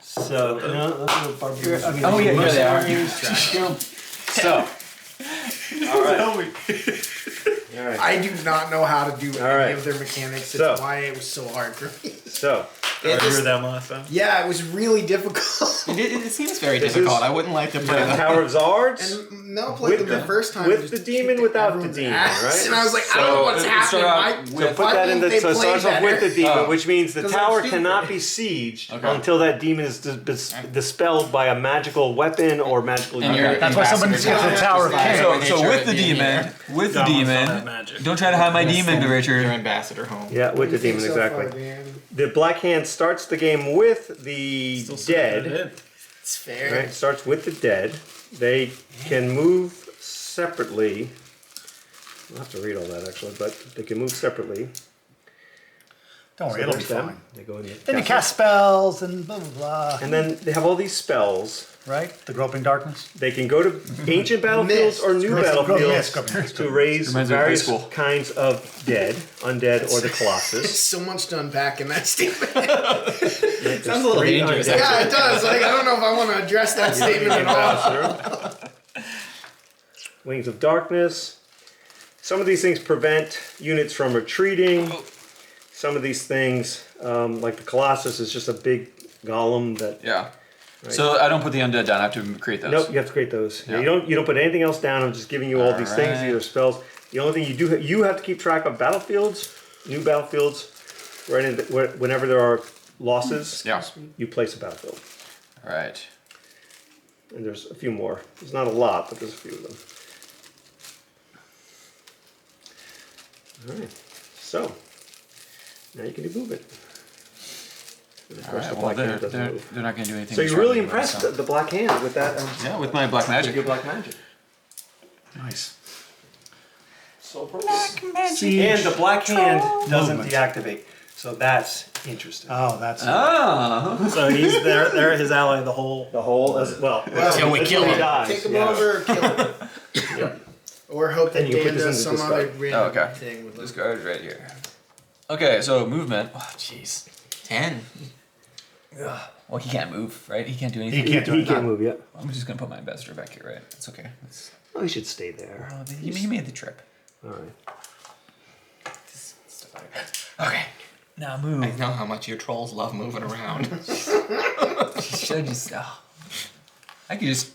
So, let's do a barbarian. Oh yeah, here they are. So, All right. All right. I do not know how to do any right. of their mechanics. It's So. why it was so hard for me. So, I remember them last time. Yeah, it was really difficult. It seems very This difficult. is- I wouldn't like to play The that. Tower of Zards. And Mel played them the first time. with and the just demon, kicked without the everyone's demon, ass. right? And I was like, I don't know what's So, it happening. started I, out So with- put that in the. they So it play starts off with better. the demon, Oh. which means the 'Cause I'm tower stupid. cannot be sieged Okay. until that demon is dispelled by a magical weapon or magical. And you're- That's why someone just gets the Tower of Kings. So with the Nature demon, of with the Don't follow that demon, magic. don't try to have my demon, Your Richard. ambassador home. Yeah, with the What do you demon think so exactly. far, Dan? The Black Hand starts the game with the dead. It's fair. Right, starts with the dead. They can move separately. I'll have to read all that actually, but they can move separately. Don't worry, So it'll be there's them. fine. They go in. Then you cast spells and blah, blah, blah. And then they have all these spells. Right? The Groping Darkness. They can go to ancient battlefields Mist. or new Mist. battlefields Mist. to raise Reminds me of various high school. kinds of dead, undead, or the Colossus. So much to unpack in that statement. Sounds a little three dangerous. undead. Yeah, it does. Like, I don't know if I want to address that statement at all. Ambassador. Wings of Darkness. Some of these things prevent units from retreating. Some of these things, like the Colossus, is just a big golem that. Yeah. So I don't put the undead down. I have to create those. Nope, you have to create those. Yeah. You don't put anything else down. I'm just giving you all these things. Alright. These are spells. The only thing you have to keep track of battlefields, new battlefields. Right in whenever there are losses, Yeah. you place a battlefield. All right. And there's a few more. There's not a lot, but there's a few of them. All right. So now you can do movement. And of All course, right. the Well, Black Hand doesn't they're move. not going to do anything. So you're strong really anyway, impressed so- the Black Hand with that. Yeah, with my black magic. Your Black Magic. Nice. See, and the Black Hand doesn't Movement. deactivate, so that's interesting. Oh, that's. Ah. So he's they're his ally the whole. The whole as well. Until we kill he him. dies, Take him yeah. over or kill him. Or hope that Then you can Dan put this does into some discard. other random Oh, okay. thing with This him. card right here. Okay, so movement. Oh, jeez. 10. Well, he can't move, right? He can't do anything. He can't do He it. can't move yet. I'm just gonna put my ambassador back here, right? It's okay. It's, Oh, he should stay there. he made the trip. All right. Okay. Now I move. know how much your trolls love moving around. Should I just? Oh. I could just.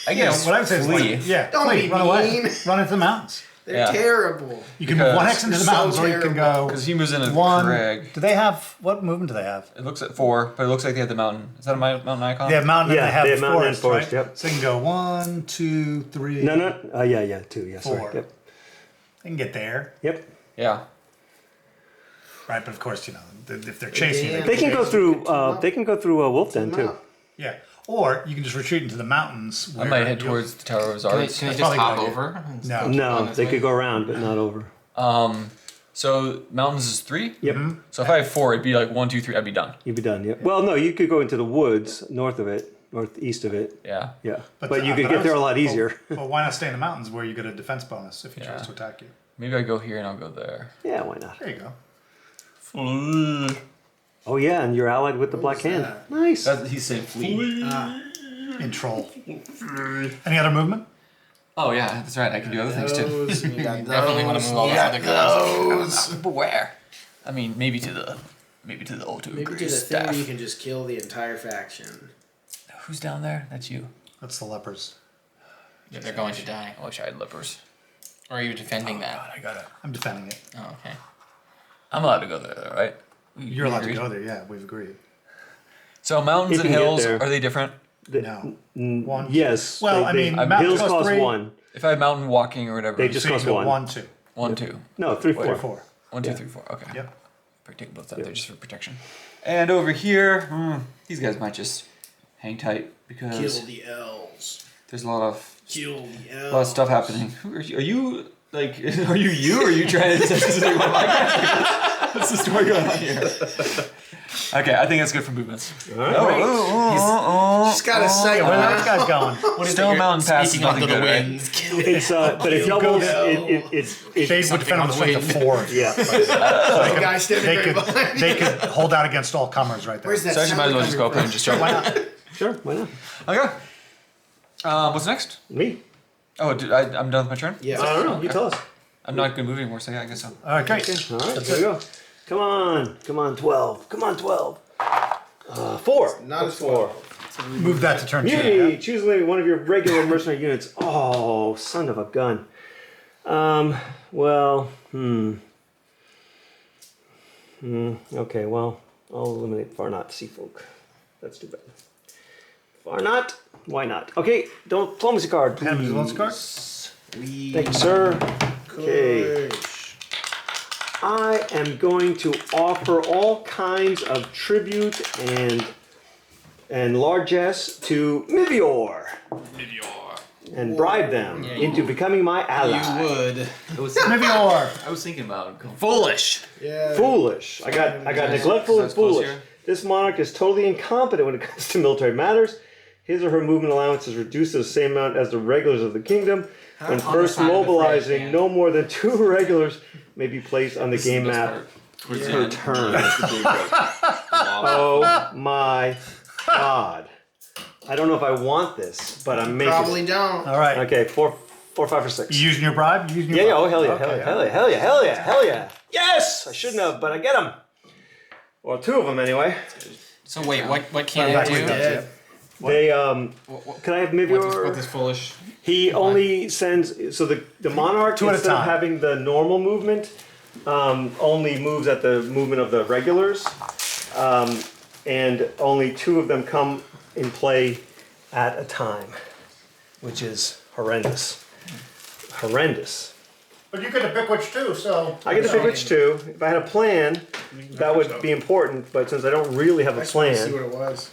I Yeah, guess. what I would say is flee. like, yeah, Don't flee, be run away, mean. run into the mountains. They're Yeah. terrible. You can move one Because X into the they're so mountains, or you can go Because he moves in a one. Craig. Do they have what movement do they have? It looks at 4, but it looks like they have the mountain. Is that a mountain icon? They have mountain. Yeah, and they have, they have mountain and forest, forest, right? yep. So you can go 1, 2, 3. No, no. Yeah, 2. Yeah, sorry. 4. Yep. They can get there, Yep. Yeah. right? But of course, you know, if they're chasing you, They can go through. They can go through Wolf Den too. yeah. Or you can just retreat into the mountains. I Where might head you'll- towards the Tower of Can I, Zards. can I That's just probably a hop good idea. over? No. No, they could go around, but not over. So mountains is 3. Yep. So if I have 4, it'd be like 1, 2, 3. I'd be done. You'd be done. Yep. Well, no, you could go into the woods north of it, northeast of it. Yeah. Yeah, but you I could get there a was- lot easier. Well, why not stay in the mountains where you get a defense bonus if he Yeah. tries to attack you? Maybe I go here and I'll go there. Yeah, why not? There you go. Oh yeah, and you're allied with the Black Hand. that? Nice. He's saying flee. In troll. Any other movement? Oh yeah, that's right. I can do other things too. Those, we got Definitely want to move all those. the other guys. But where? I mean, maybe to the O2 Maybe to the Grease thing staff. where you can just kill the entire faction. Who's down there? That's you. That's the lepers. Yeah, they're going to die. I wish I had lepers. Or are you defending that? I got it. I'm defending it. Oh, okay. I'm allowed to go there, though, right? You're allowed to Agreed? go there. Yeah, we've agreed. So mountains If and you get hills, there. are they different? No. One. Yes. Well, I mean, mountain hills cost cost 3. 1. If I have mountain walking or whatever, They just So you cost can go 1. 1, 2, 1, 2. No, 3, Wait, 4. 4. 1, 2, Yeah. 3, 4. Okay. Yep. Take both out there just for protection. And over here, these guys might just hang tight because Kill the elves. there's a lot of Kill the elves. stuff happening. Who are you? Are you like? Are you? Or are you trying to take one of my guys? What's the story going on here? Okay, I think that's good for movements. Just gotta say, Where are wow. those guys going? What is Stone it? Mountain Pass is Speaking of nothing the good, right? winds, kill It's but it doubles. It's Shades would defend on the on the strength of 4. yeah. the guy standing They right could, behind they could hold out against all comers right there. Where's that So I should might as well just go up here and just jump. Why not? Sure. Why not? Okay. What's next? Me. Oh, I'm done with my turn. Yeah. I don't know. You tell us. I'm not gonna move anymore, so yeah, I guess so. Okay. All right. Here we go. Come on. 12. Come on, 12. 4. Not That's as well. 4. Move that to turn 2. Mutiny. Choose one of your regular mercenary units. Oh, son of a gun. Well, okay, well, I'll eliminate Farnot Seafolk. That's too bad. Farnot? Why not? Okay, diplomacy card, please. Hand him his card. Thank you, sir. Okay. I am going to offer all kinds of tribute and largesse to Mivior. And bribe them into becoming my ally. You would. Mivior. I was thinking about Foolish. Yeah. Foolish. I got neglectful and That's close foolish. here. This monarch is totally incompetent when it comes to military matters. His or her movement allowance is reduced to the same amount as the regulars of the kingdom. When On the first side of the mobilizing, fray, no more than 2 regulars may be placed on the This is game the best map part. Towards the per end. turn. That's the big, like, wow. Oh my god. I don't know if I want this, but I'm making Probably it. don't. All right. Okay, 4, 5, or 6. You using your bribe? You using your Yeah, bribe? oh hell yeah, Okay, hell yeah, all hell right. yeah, hell yeah, hell yeah, hell yeah. Yes! I shouldn't have, but I get them. Well, 2 of them anyway. So wait, what can Back it with do? that, Yeah. They can I have What's Mivior? this foolish? He only sends so the monarch 2 at a instead of time. having the normal movement, only moves at the movement of the regulars, and only 2 of them come in play at a time, which is horrendous. Horrendous. But you get to pick which 2, so. I get to pick which 2. If I had a plan, that would be important. But since I don't really have a I just want to see plan, what it was.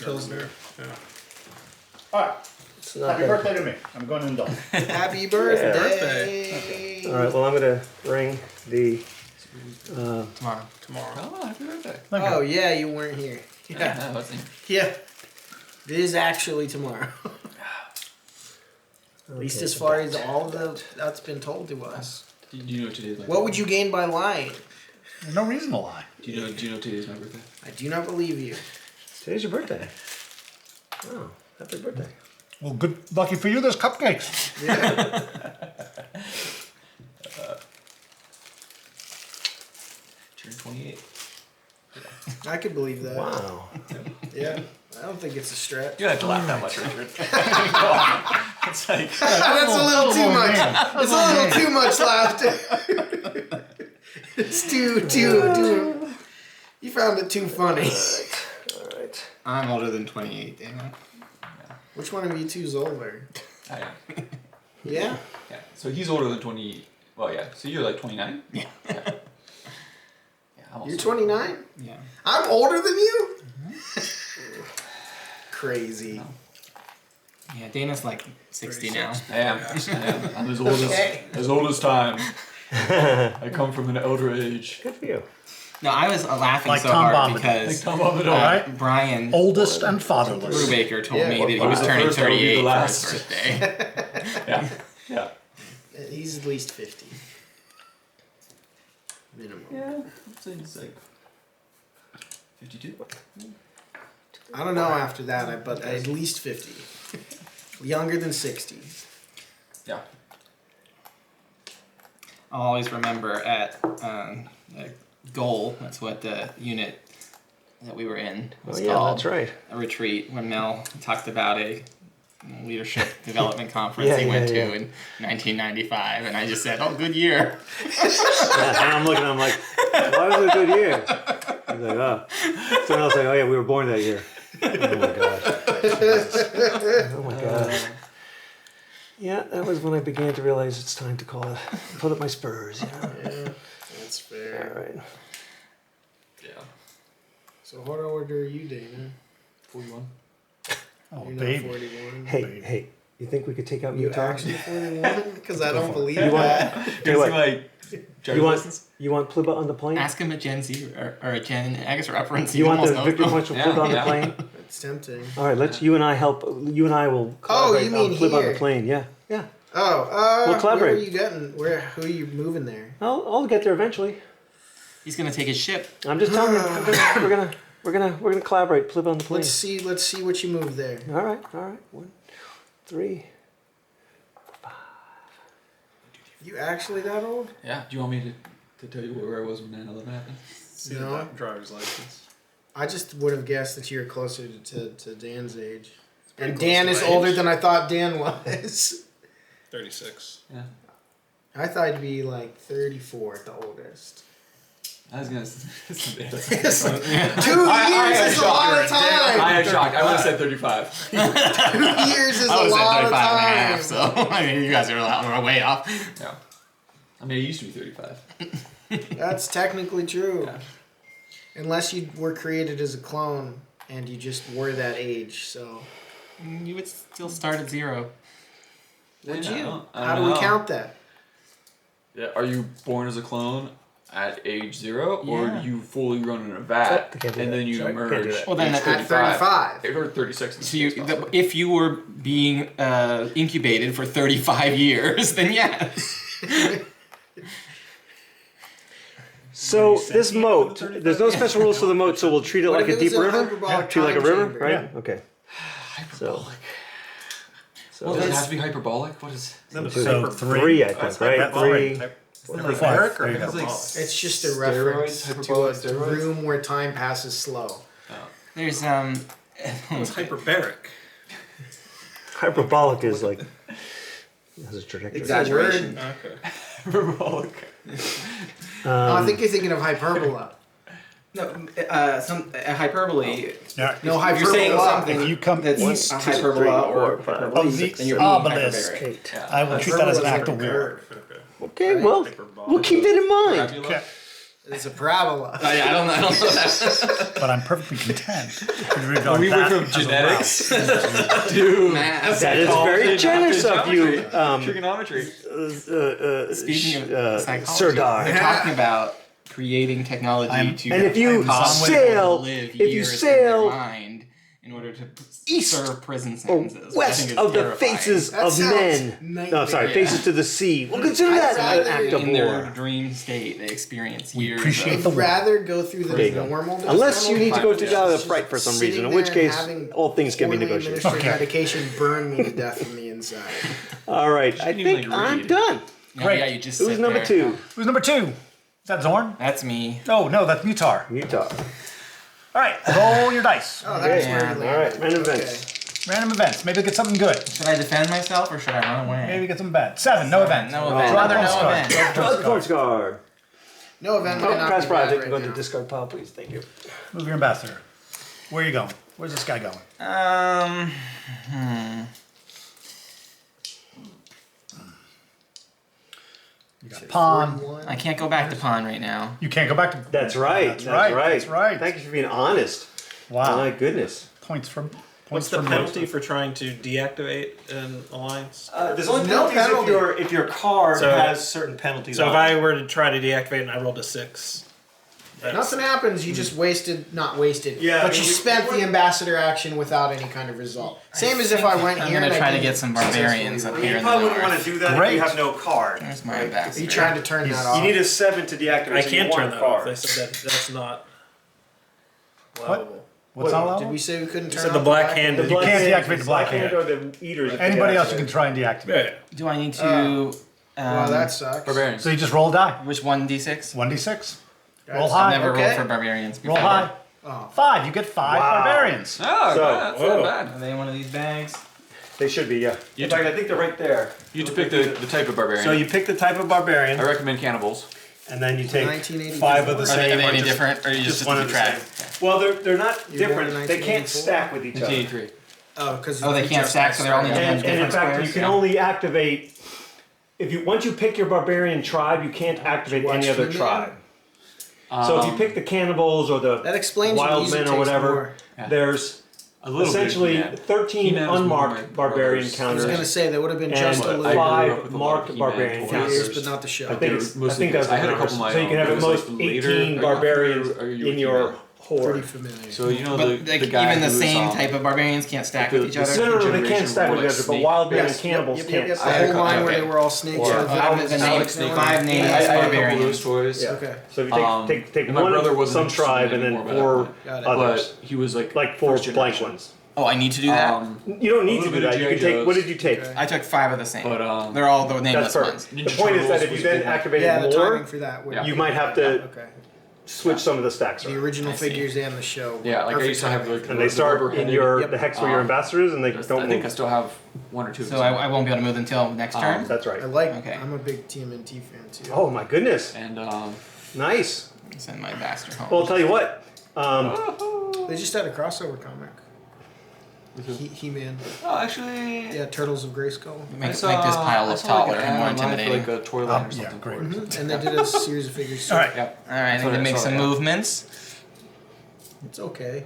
Pilsner. Yeah. All right. it's not Happy that- birthday to me. I'm going to indulge. Happy birthday. All right. Well, I'm gonna ring the. Tomorrow. Tomorrow. Oh, happy birthday. Oh yeah, you weren't here. Yeah, I was thinking. Yeah. It is actually tomorrow. At least as far as all that's been told to us. Do you know today's my What would you gain by lying? There's no reason to lie. Do you know today's my birthday? I do not believe you. Today's your birthday. Oh, happy birthday. Well, good, lucky for you, there's cupcakes. Turned 28. I could believe that. Wow. Yeah. I don't think it's a stretch. You don't have to laugh that much, Richard. Come on. It's like, That's a little too much. Man. It's a little too much laughter. It's too. You found it too funny. All right. I'm older than 28, Daniel. Which one of you two is older? I am. Yeah. Yeah. So he's older than 20. Well, yeah. So you're like 29? Yeah. Yeah, I'm also You're 29? Yeah. I'm older than you? Crazy. Yeah, Dana's like 60 now. I am. I'm as old as time. I come from an elder age. Good for you. No, I was laughing Like so Tom hard Bombadil. because Come on, but right? Brian Oldest and fatherless. Brubaker told Yeah, me that he was the turning first, I will be the 38 for his last. birthday. Yeah. Yeah. He's at least 50. Minimum. Yeah. It's like 52. I don't know after that, but at least 50. Younger than 60. Yeah. I'll always remember at Goal, that's what the unit that we were in was Oh yeah, called. that's right. A retreat when Mel talked about a leadership development conference Yeah, he went yeah, to in 1995, and I just said, "Oh, good year." Yeah, and I'm looking. I'm like, why was it a good year? He's like, oh. Someone else like, oh yeah, we were born that year. Oh my god. Oh my god. Yeah, that was when I began to realize it's time to put up my spurs. Yeah. Yeah, that's fair. All right. Yeah. So what order are you, Dana? 41. Oh, You're not baby. 41. Hey, you think we could take out You Utah? actually 41? Because I don't believe You want- that. Tell you what, like you want Pliba on the plane? Ask him a Gen Z or a Gen X reference. You he want the almost knows Victor them. Punch from Yeah, Pliba on the yeah. plane? It's tempting. All right, let's you and I help. You and I will collaborate you mean on Pliba on here? the plane. Yeah. Oh, We'll collaborate. Where are you getting? Who are you moving there? I'll get there eventually. He's gonna take his ship. I'm just telling you. We're gonna collaborate. Pliba on the plane. Let's see what you move there. All right. 1, 3. You actually that old? Yeah. Do you want me to tell you where I was when 9/11 happened? See No. the driver's license. I just would have guessed that you were closer to Dan's age. And close Dan to is my older age. than I thought Dan was. 36. I thought he'd be like 34 at the oldest. I was gonna. 2 years is a lot of time. I am shocked. I would have said 35. 2 years is I a was at lot 35 of and a time. half, so I mean, you guys are way off. Yeah. I mean, it used to be 35. That's technically true. Yeah. Unless you were created as a clone and you just were that age, so. You would still start at 0. Would Yeah, you? I How don't do we know. count that? Yeah, are you born as a clone at age 0, or Yeah. do you fully grown in a vat Can't do and that. then you Sorry, can't emerge? do that. Well, then age that- At 35. Or 36. So if you were being incubated for 35 years, then yes. So this moat, there's no special rules for the moat, so we'll treat it What like if a it was deep a river. hyperbolic Treat it like a time river, chamber? right? Okay. So Well, does it have to be hyperbolic? What is? So three, I think, right? Three. Hyperbaric or There you go. hyperbolic? It's just a reference to a hyperbolic steroids? room where time passes slow. There's What's hyperbaric? Hyperbolic is like has a trajectory. exaggeration. Okay. Hyperbolic. Oh, I think you're thinking of hyperbola. No, hyperbole. Yeah. No, If you're saying hyperbola. something If you come that's east a to hyperbola three, or four, five, hyperbole, of then you're the being obelisk, hyperbaric. I will treat that as an act of Hyperbola is will. like a curve. Okay, well, we'll keep that in mind. Okay. It's a parabola. Oh, yeah, I don't know that. But I'm perfectly content to regard We that went from as a genetics route. to Math. That is very generous of you, trigonometry. Speaking of psychology, Serdar. they're talking about creating technology to And if you cause people sail- to live if you years sail in their mind in order to east serve prison or sentences, which I west think is of the terrifying. faces That of sounds men. No, sorry, nightmare. faces to the sea. We'll consider that an act of in their war. dream state, they experience years. appreciate of, the I'd rather go through There the you go. normal death Unless you penalty. need to go to Yeah. the fright for some Sitting reason, in there which and case having all things can be poorly negotiated. administered Okay. medication burn me to death from the inside. All right, I Shouldn't even, think like, I'm read. done. Great. Yeah, you just Who's sit number there. 2? Who's number 2? Is that Zorn? That's me. Oh, no, that's Mutar. Utah. All right, roll your dice. Oh, that's Okay. where Yeah. we All right, landed. random Okay. events. Random events. Maybe get something good. Should I defend myself or should I run away? Maybe get something bad. 7, no event. No event. Draw Another the no post card. event. Draw the points card. No event might Oh, not pass be prize. bad I can go right to now. the discard pile, please. Thank you. Move your ambassador. Where are you going? Where's this guy going? You got pawn. 41. I can't go back to pawn right now. You can't go back to. That's right. That's right. That's right. Thank you for being honest. Wow. My goodness. Points from. What's Points the from penalty for trying to deactivate an alliance? There's only no penalties penalty. if your card So- has certain penalties. So if I were to try to deactivate and I rolled a 6, Nothing happens. You just not wasted. Yeah, but I mean, you we- spent the ambassador action without any kind of result. Same as if I went I'm here. gonna and I try to didn't get some barbarians successfully up roll. here you in the probably wouldn't north. want to do that Great. if you have no card. There's my Are ambassador. you trying to turn that off? You need a 7 to deactivate. I so can't you want turn that off. card. They said that's not allowable. What's not Did allowed? we say we couldn't turn said off the black hand The is- black can't hand- deactivate the black hand. or the eaters. if they Anybody else deactivate. you can try and deactivate. Yeah. Do I need to? Well, that sucks. Barbarians. So you just roll a die. Which 1d6? 1d6. That's- Roll I've high. never Okay. rolled for barbarians before. Roll high. Oh. 5. You get 5 Wow. barbarians. Oh, So- that's Whoa. not bad. Are they in one of these bags? They should be, yeah. You In fact, I think they're right there. You have to pick the type of barbarian. So you pick the type of barbarian, I recommend cannibals. and then you take 1984. 5 of the Are same. they or any just- different, or you just one keep of the track? same. Well, they're not You're born in different. They can't 1984? stack with each other. 1983. Oh, because Oh, they can't stack, so they're only And in different fact, squares, you can yeah. only activate if you once you pick your barbarian tribe, you can't activate Watch any other He-Man? tribe. So if you pick the cannibals or the That explains wild music men or takes whatever, more. there's a little essentially bit of He-Man. 13 He-Man was more unmarked my barbarian brother's. I was counters gonna say that would have been and just a I little grew up 5 with a lot of marked He-Man barbarian toys. counters. but not the show. I think They it's were mostly I think that's because I had a the couple numbers. of my So you can own. have It at was most like later- 18 are you barbarians after- are you in with your He-Man? Pretty horde. familiar. So you know But the like, guy even the who was, same type of barbarians can't stack the- with each the other. No, no, they generation can't stack were with like each other, but snake- wild men and Yes, cannibals yep, can't yep. stack. The whole Okay. line where they were all snakes. Or- with The venomous name- snakes. the 5 names I had a couple of barbarians. those toys. Yeah. Okay. So if you take and my one brother of wasn't some interested tribe in and then anymore by 4 that Got it. others. But he was like 4 first blank generation. ones. Oh, I need to do that? You don't need to little do bit of that. You can G.I. take. What Joes. did you take? Okay. I took 5 of the same. But, They're all the That's nameless perfect. ones. The Ninja point is that Turtles if you was then big one. activated Yeah, the more, timing for that. Yeah. you might have to Okay. switch some of the stacks The around. original I see. figures and the show. Yeah, like I Perfect used to have timing. like And they start in rubber-headed- the hex where your ambassadors, and they I don't think I move. still have one or two. of So them. I won't be able to move until next turn. That's right. I like. Okay. I'm a big TMNT fan too. Oh my goodness. And Nice. Send my ambassador home. Well, I'll tell you what. They just had a crossover comic. He-Man. oh, actually, Yeah, Turtles of Grayskull. make this pile look taller and more intimidating. Like a toy line or yeah, something. great. for it. And they did a series of figures. All right. Yeah. All right, I need to make some movements. It's okay.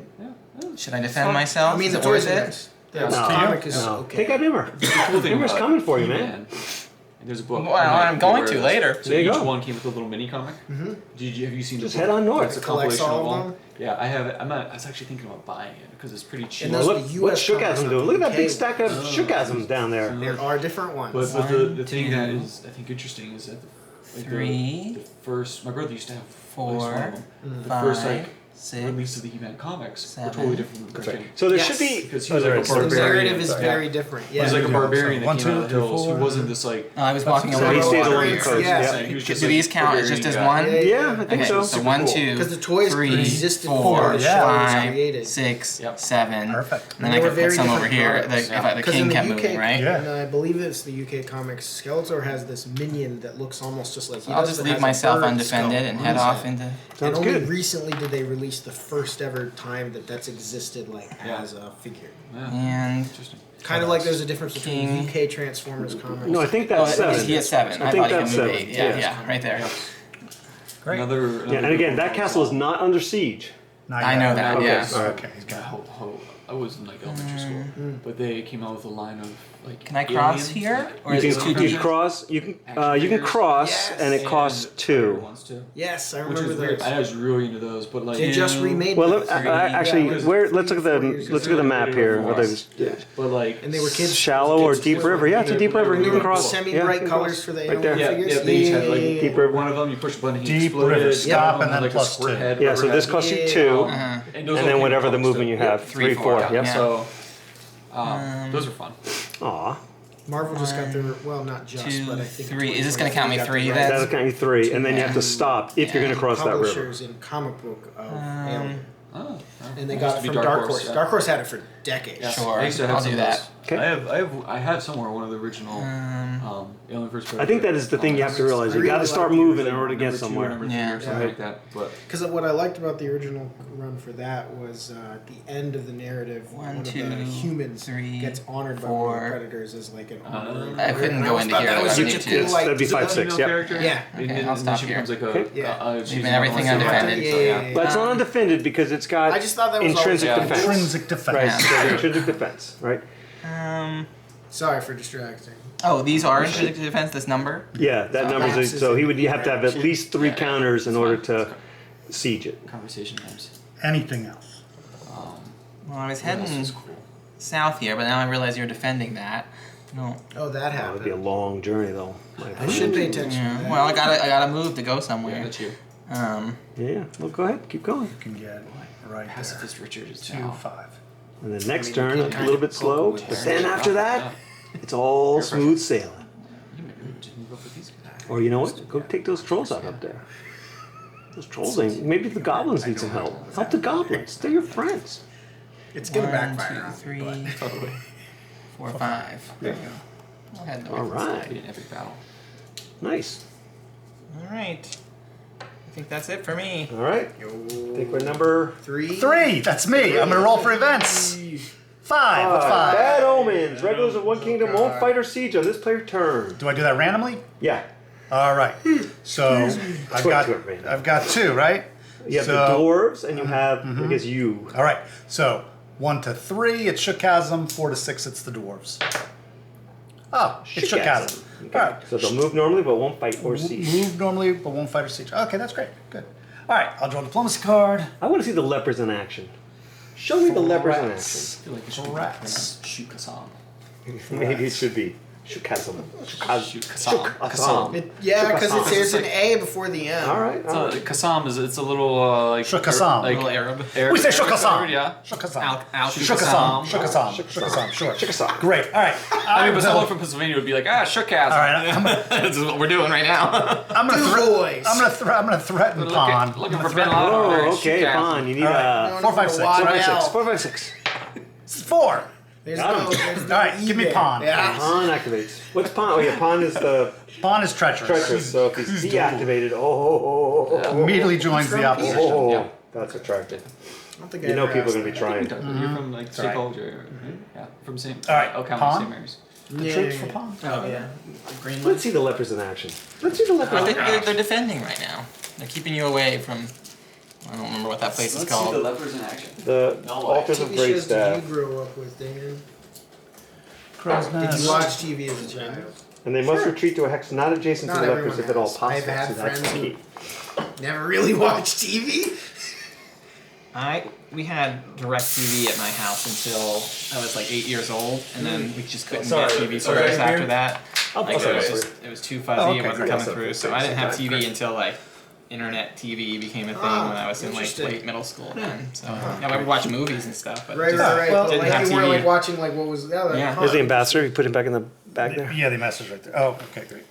Should I defend myself? I mean, Is the it toys worth are it? nice. The Yeah. comic is No. okay. Take out Immer. The cool thing Immer's about coming for you, man. He-Man, and there's a book. Well, I'm going to where- later. So There you each go. one came with a little mini comic. Mm-hmm. Have you seen Just the head book? on north. It's a It collects compilation all of of them. Yeah, I have it. I was actually thinking about buying it because it's pretty cheap. And Well, those- look, the what US Shookasm comics doing? Look at that big UK. stack of Shookasms down there. There are different ones. But the thing that 1, is I think interesting is that like 3, the first my brother used to have at least 4, one of them. The 5, first like 6. release of the He-Man comics were 7. totally different from Christian. So there Yes. should be. Because he oh, was there like it is. a the barbarian. narrative is Sorry. very different. Yeah. He's like a barbarian One, that came out of two, the hills. three, He four. wasn't this like. I was walking So away. he stays Road along the warrior. coast. Yeah. Yeah. He was Do just these like count as barbarian just as guy. one? Yeah, I think Okay, so. so 1, cool. 2, Because the toys 3, existed 4, before the show was 5, created. 6, Yep. 7. Perfect. And then They I were could very put some over different here. products. The, if I, the Because king in the kept UK, moving, right? Yeah. and I believe it's the UK comics. Skeletor has this minion that looks almost just like. So I'll just leave myself undefended and head off into. And Sounds only good. recently did they release the first ever time that's existed like Yeah. as a figure. Yeah. And Interesting. Kind of like there's a difference between King. UK Transformers comics. No, I think oh, that's 7. he has 7. I I think thought you that's could move 7. 8. Yeah, Yeah. yeah, right there. Great. Another Yeah, and again, that castle is not under siege. Not I yet. know that, Okay, yeah. all right. Okay, he's got it. I was in like elementary school, but they came out with a line of like. Can I cross aliens, here? like, Or You is can, it too you can deep? cross. You can figures. cross, Yes. and it costs and 2. ones too. Yes, I Which remember was weird. those. I was really into those, but like. They just remade Well, those. actually, Yeah, where? Let's look at the 3, 4 years let's look at the map here. Where Yeah. there's But like. and they were kids. shallow or kids' deep toys. river. Yeah, it's a deep river. And You they can were cross. semi-bright yeah, colors for the right there. animal Yeah, figures. yeah, they each had like Yeah. Deep river. one of them. You push a button, he Deep exploded. river. The Stop other and one then had, like, a plus squirt 2. head, Yeah, so rubber this head. costs you Yeah. 2, Uh-huh. And, those and all then came whatever with the comics, movement too. you have. 3, 3, 4. 4, Yep. yeah. So. Those are fun. Aw. Marvel just got their not just, 2, but I think 3. Is this gonna count me 2023 got 3 the then? That'll count you 3, and then you have to stop if you're going to cross that river. publishers in comic book of Alien. Oh, And they it got used it to be from Dark Horse. yeah. Dark Horse had it for decades. Yeah. Sure, I used to have I'll some do of that. those. Okay. I have somewhere one of the original Alien vs. Predator. I think that is the thing you have to realize. You I got to really start like the moving in original order to get Number 2, somewhere. number 3 Yeah. or something Yeah. like that. But Because what I liked about the original run for that was at the end of the narrative, 1, one of 2, the humans 3, gets honored by 4. one of the predators as like an honor. I couldn't And go always into thought here, That was I such need a to. cool, Yes, like, that'd be Is it 5, a 6. female Yep. character? Yeah. And Okay, then I'll stop she here. becomes like a. Okay. She's Leaving not everything like a- undefended. Yeah, so yeah, yeah. yeah. But it's not undefended because it's got I just thought that was intrinsic always- defense. Intrinsic defense. Right, Yeah. so the intrinsic defense, right? Sorry for distracting. Oh, these are intrinsic defense. This number. Yeah, that So number's lapses so in you have to have at interaction. least 3 counters in It's order fine. to siege it. Conversation times. Anything else? Well, I was This heading is cool. south here, but now I realize you're defending that. No. Oh, that That would happened. be a long journey, though. I should pay attention. Yeah. to that. Well, I gotta move to go Yeah, somewhere. that's you. Yeah. Well, go ahead. Keep going. You can get right there. Pacifist Richard is 2, now. 5. And the next you turn, can a kind little of bit poke slow, with but it. then after that, it's all smooth sailing. You didn't move up with these guys. Or you know what? Go take those trolls out up there. Those trolls ain't. Maybe the goblins need some help. Help the goblins. They're your friends. It's gonna 1, backfire. 2, 3, Totally. 4, 5. There you go. I'll head north All It'd right. be an epic battle. Nice. All right. I think that's it for me. All right. I think we're number 3. 3. That's me. I'm gonna roll for events. 5. What's 5? Bad omens. Regulars of one kingdom won't fight or siege on this player turn. Do I do that randomly? Yeah. All right. So I've Quick got to it, Randy. I've got 2, right? You have So- the dwarves, and you have I guess you. All right. So 1 to 3, it's Shookasm. 4 to 6, it's the dwarves. Oh, it's Shookasm. Okay. All right. So they'll move normally, but won't fight or siege. Move normally, but won't fight or siege. Okay, that's great. Good. All right. I'll draw a diplomacy card. I want to see the lepers in action. Show me the lepers in Rats. I feel like it should Rats. be Shoot Kasam. action. Maybe it should be Shukasam. Yeah, because Shukasam. there's an A before the M. All right. All right. Qassam is it's a little like Shukasam. like Little Arab. We say Shukasam. Yeah. Shukasam. Al Shukasam. Shukasam. Sure. Shukasam. Great. All right. I mean, but someone from Pennsylvania would be like, Shukasam. All right. This is what we're doing right now. I'm gonna Boys. I'm gonna threaten Pon. Looking for Bin Laden. Oh, okay, Shukasam. Pon. You need All right. 4, 5, 6. Why? 4, 5, 6. 4. There's Got no, him. there's no All right, E give me there. pawn. Yeah. Pon activates. What's Pon? Oh, yeah, Pon is the Pon is treacherous. treacherous. So if he's deactivated, Immediately joins the opposition. oh, that's attractive. I don't think You I know ever people are asked going to be trying. You're from like right. psychology, right? Yeah, from St. All right, County, Pon? St. Mary's. that. Yeah, Troops yeah, for yeah. Pon. Oh yeah. Greenland. Let's see the lepers in action. Let's see the lepers. They're defending right now. They're keeping you away from. I don't remember what that place is Let's see the called. lepers in action. The No, altars of TV great shows did staff, you grow up with, Dan? Crow's Did nest. you watch TV as a child? and they must retreat to a hex not adjacent Not to the everyone lepers if at all has. possible. I've had See, that's friends key. Never really watched TV? We had DirecTV at my house until I was like 8 years old, and then we just couldn't Sorry. get TV Okay, service here. after that. I'll Like say it was that for just it was too fuzzy, Oh, it okay. wasn't Yeah, coming so through. So I didn't have TV until like internet TV became a thing when I was in like interesting. late middle school. Then so yeah, I would watch movies and stuff, but Right, just, right, right. well, But didn't like have you weren't TV. like watching like what was the other. Yeah. Here's the ambassador. You put him back in the bag there. Yeah, the message right there. Oh, okay, great.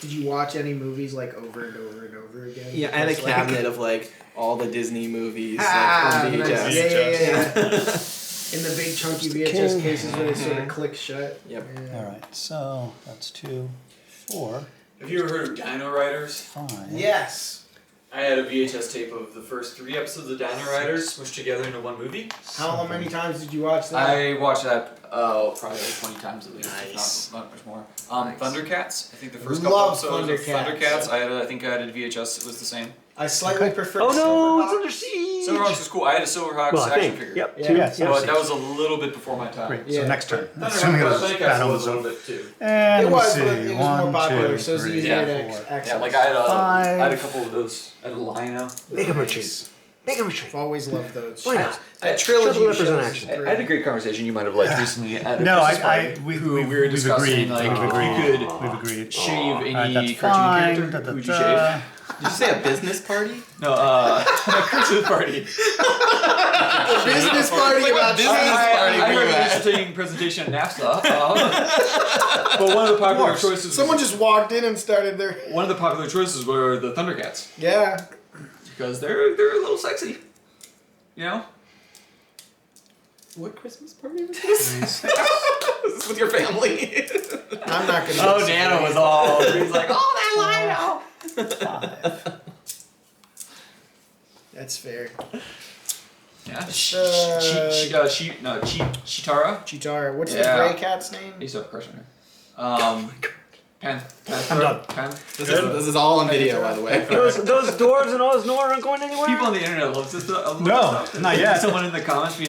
Did you watch any movies like over and over and over again? Yeah, I had a Because, like- cabinet of like all the Disney movies Ah, like, on nice. VHS. Yeah. In the big chunky VHS King. cases where they sort of click shut. Yep. Yeah. All right, so that's 2, 4, Have you ever heard of Dino Riders? 5. Yes. I had a VHS tape of the first 3 episodes of Dino Riders smushed together into one movie. How many times did you watch that? I watched that probably like 20 times at least, Nice. if not much more. Nice. Thundercats. I think the first Love couple episodes of Thundercats. Thundercats. I think I had a VHS. It was the same. I slightly prefer. Oh no, it's Silverhawks. under siege. Silverhawks was cool. I had a Silverhawks Well, I action think. figure. Yep. Yeah. Two. Yes, Yep. But that was a little bit before my time. Great. Yeah. So next turn. Assuming Thundercats this was battle a is little over. bit too. And It let me was, see. but it was 1, more popular, 2, so it's 3, easier Yeah. to access. Yeah, like I had Five. a couple of those. I had a Lino. Make him retreat. Make him retreat. I've always loved those. Why not? That Show the trilogy lepers in shows action. is I had a great conversation you might have liked recently at a No, Christmas party. we were discussing agreed. like We've if agreed. you could We've agreed. shave All any right, that's cartoon fine. character, Da, da, who would you da. shave? Did you say a business party? No, a Christmas party. A business party about business shit. party I were heard you an at? interesting presentation at NAFTA. But one of the popular choices. Someone just walked in and started their. One of the popular choices were the Thundercats Yeah. because they're a little sexy. You know. What Christmas party was this? Is this with your family? I'm not gonna. Oh, Nana was all. He's like, oh, that Lino. That's fair. Yeah. Chitara. Chitara. What's Yeah. the gray cat's name? I used to have a crush on her. I'm done. This is all on video, by the way. Those dwarves and Oz Nor aren't going anywhere. People on the internet love this stuff. No, not yet. Someone in the comments being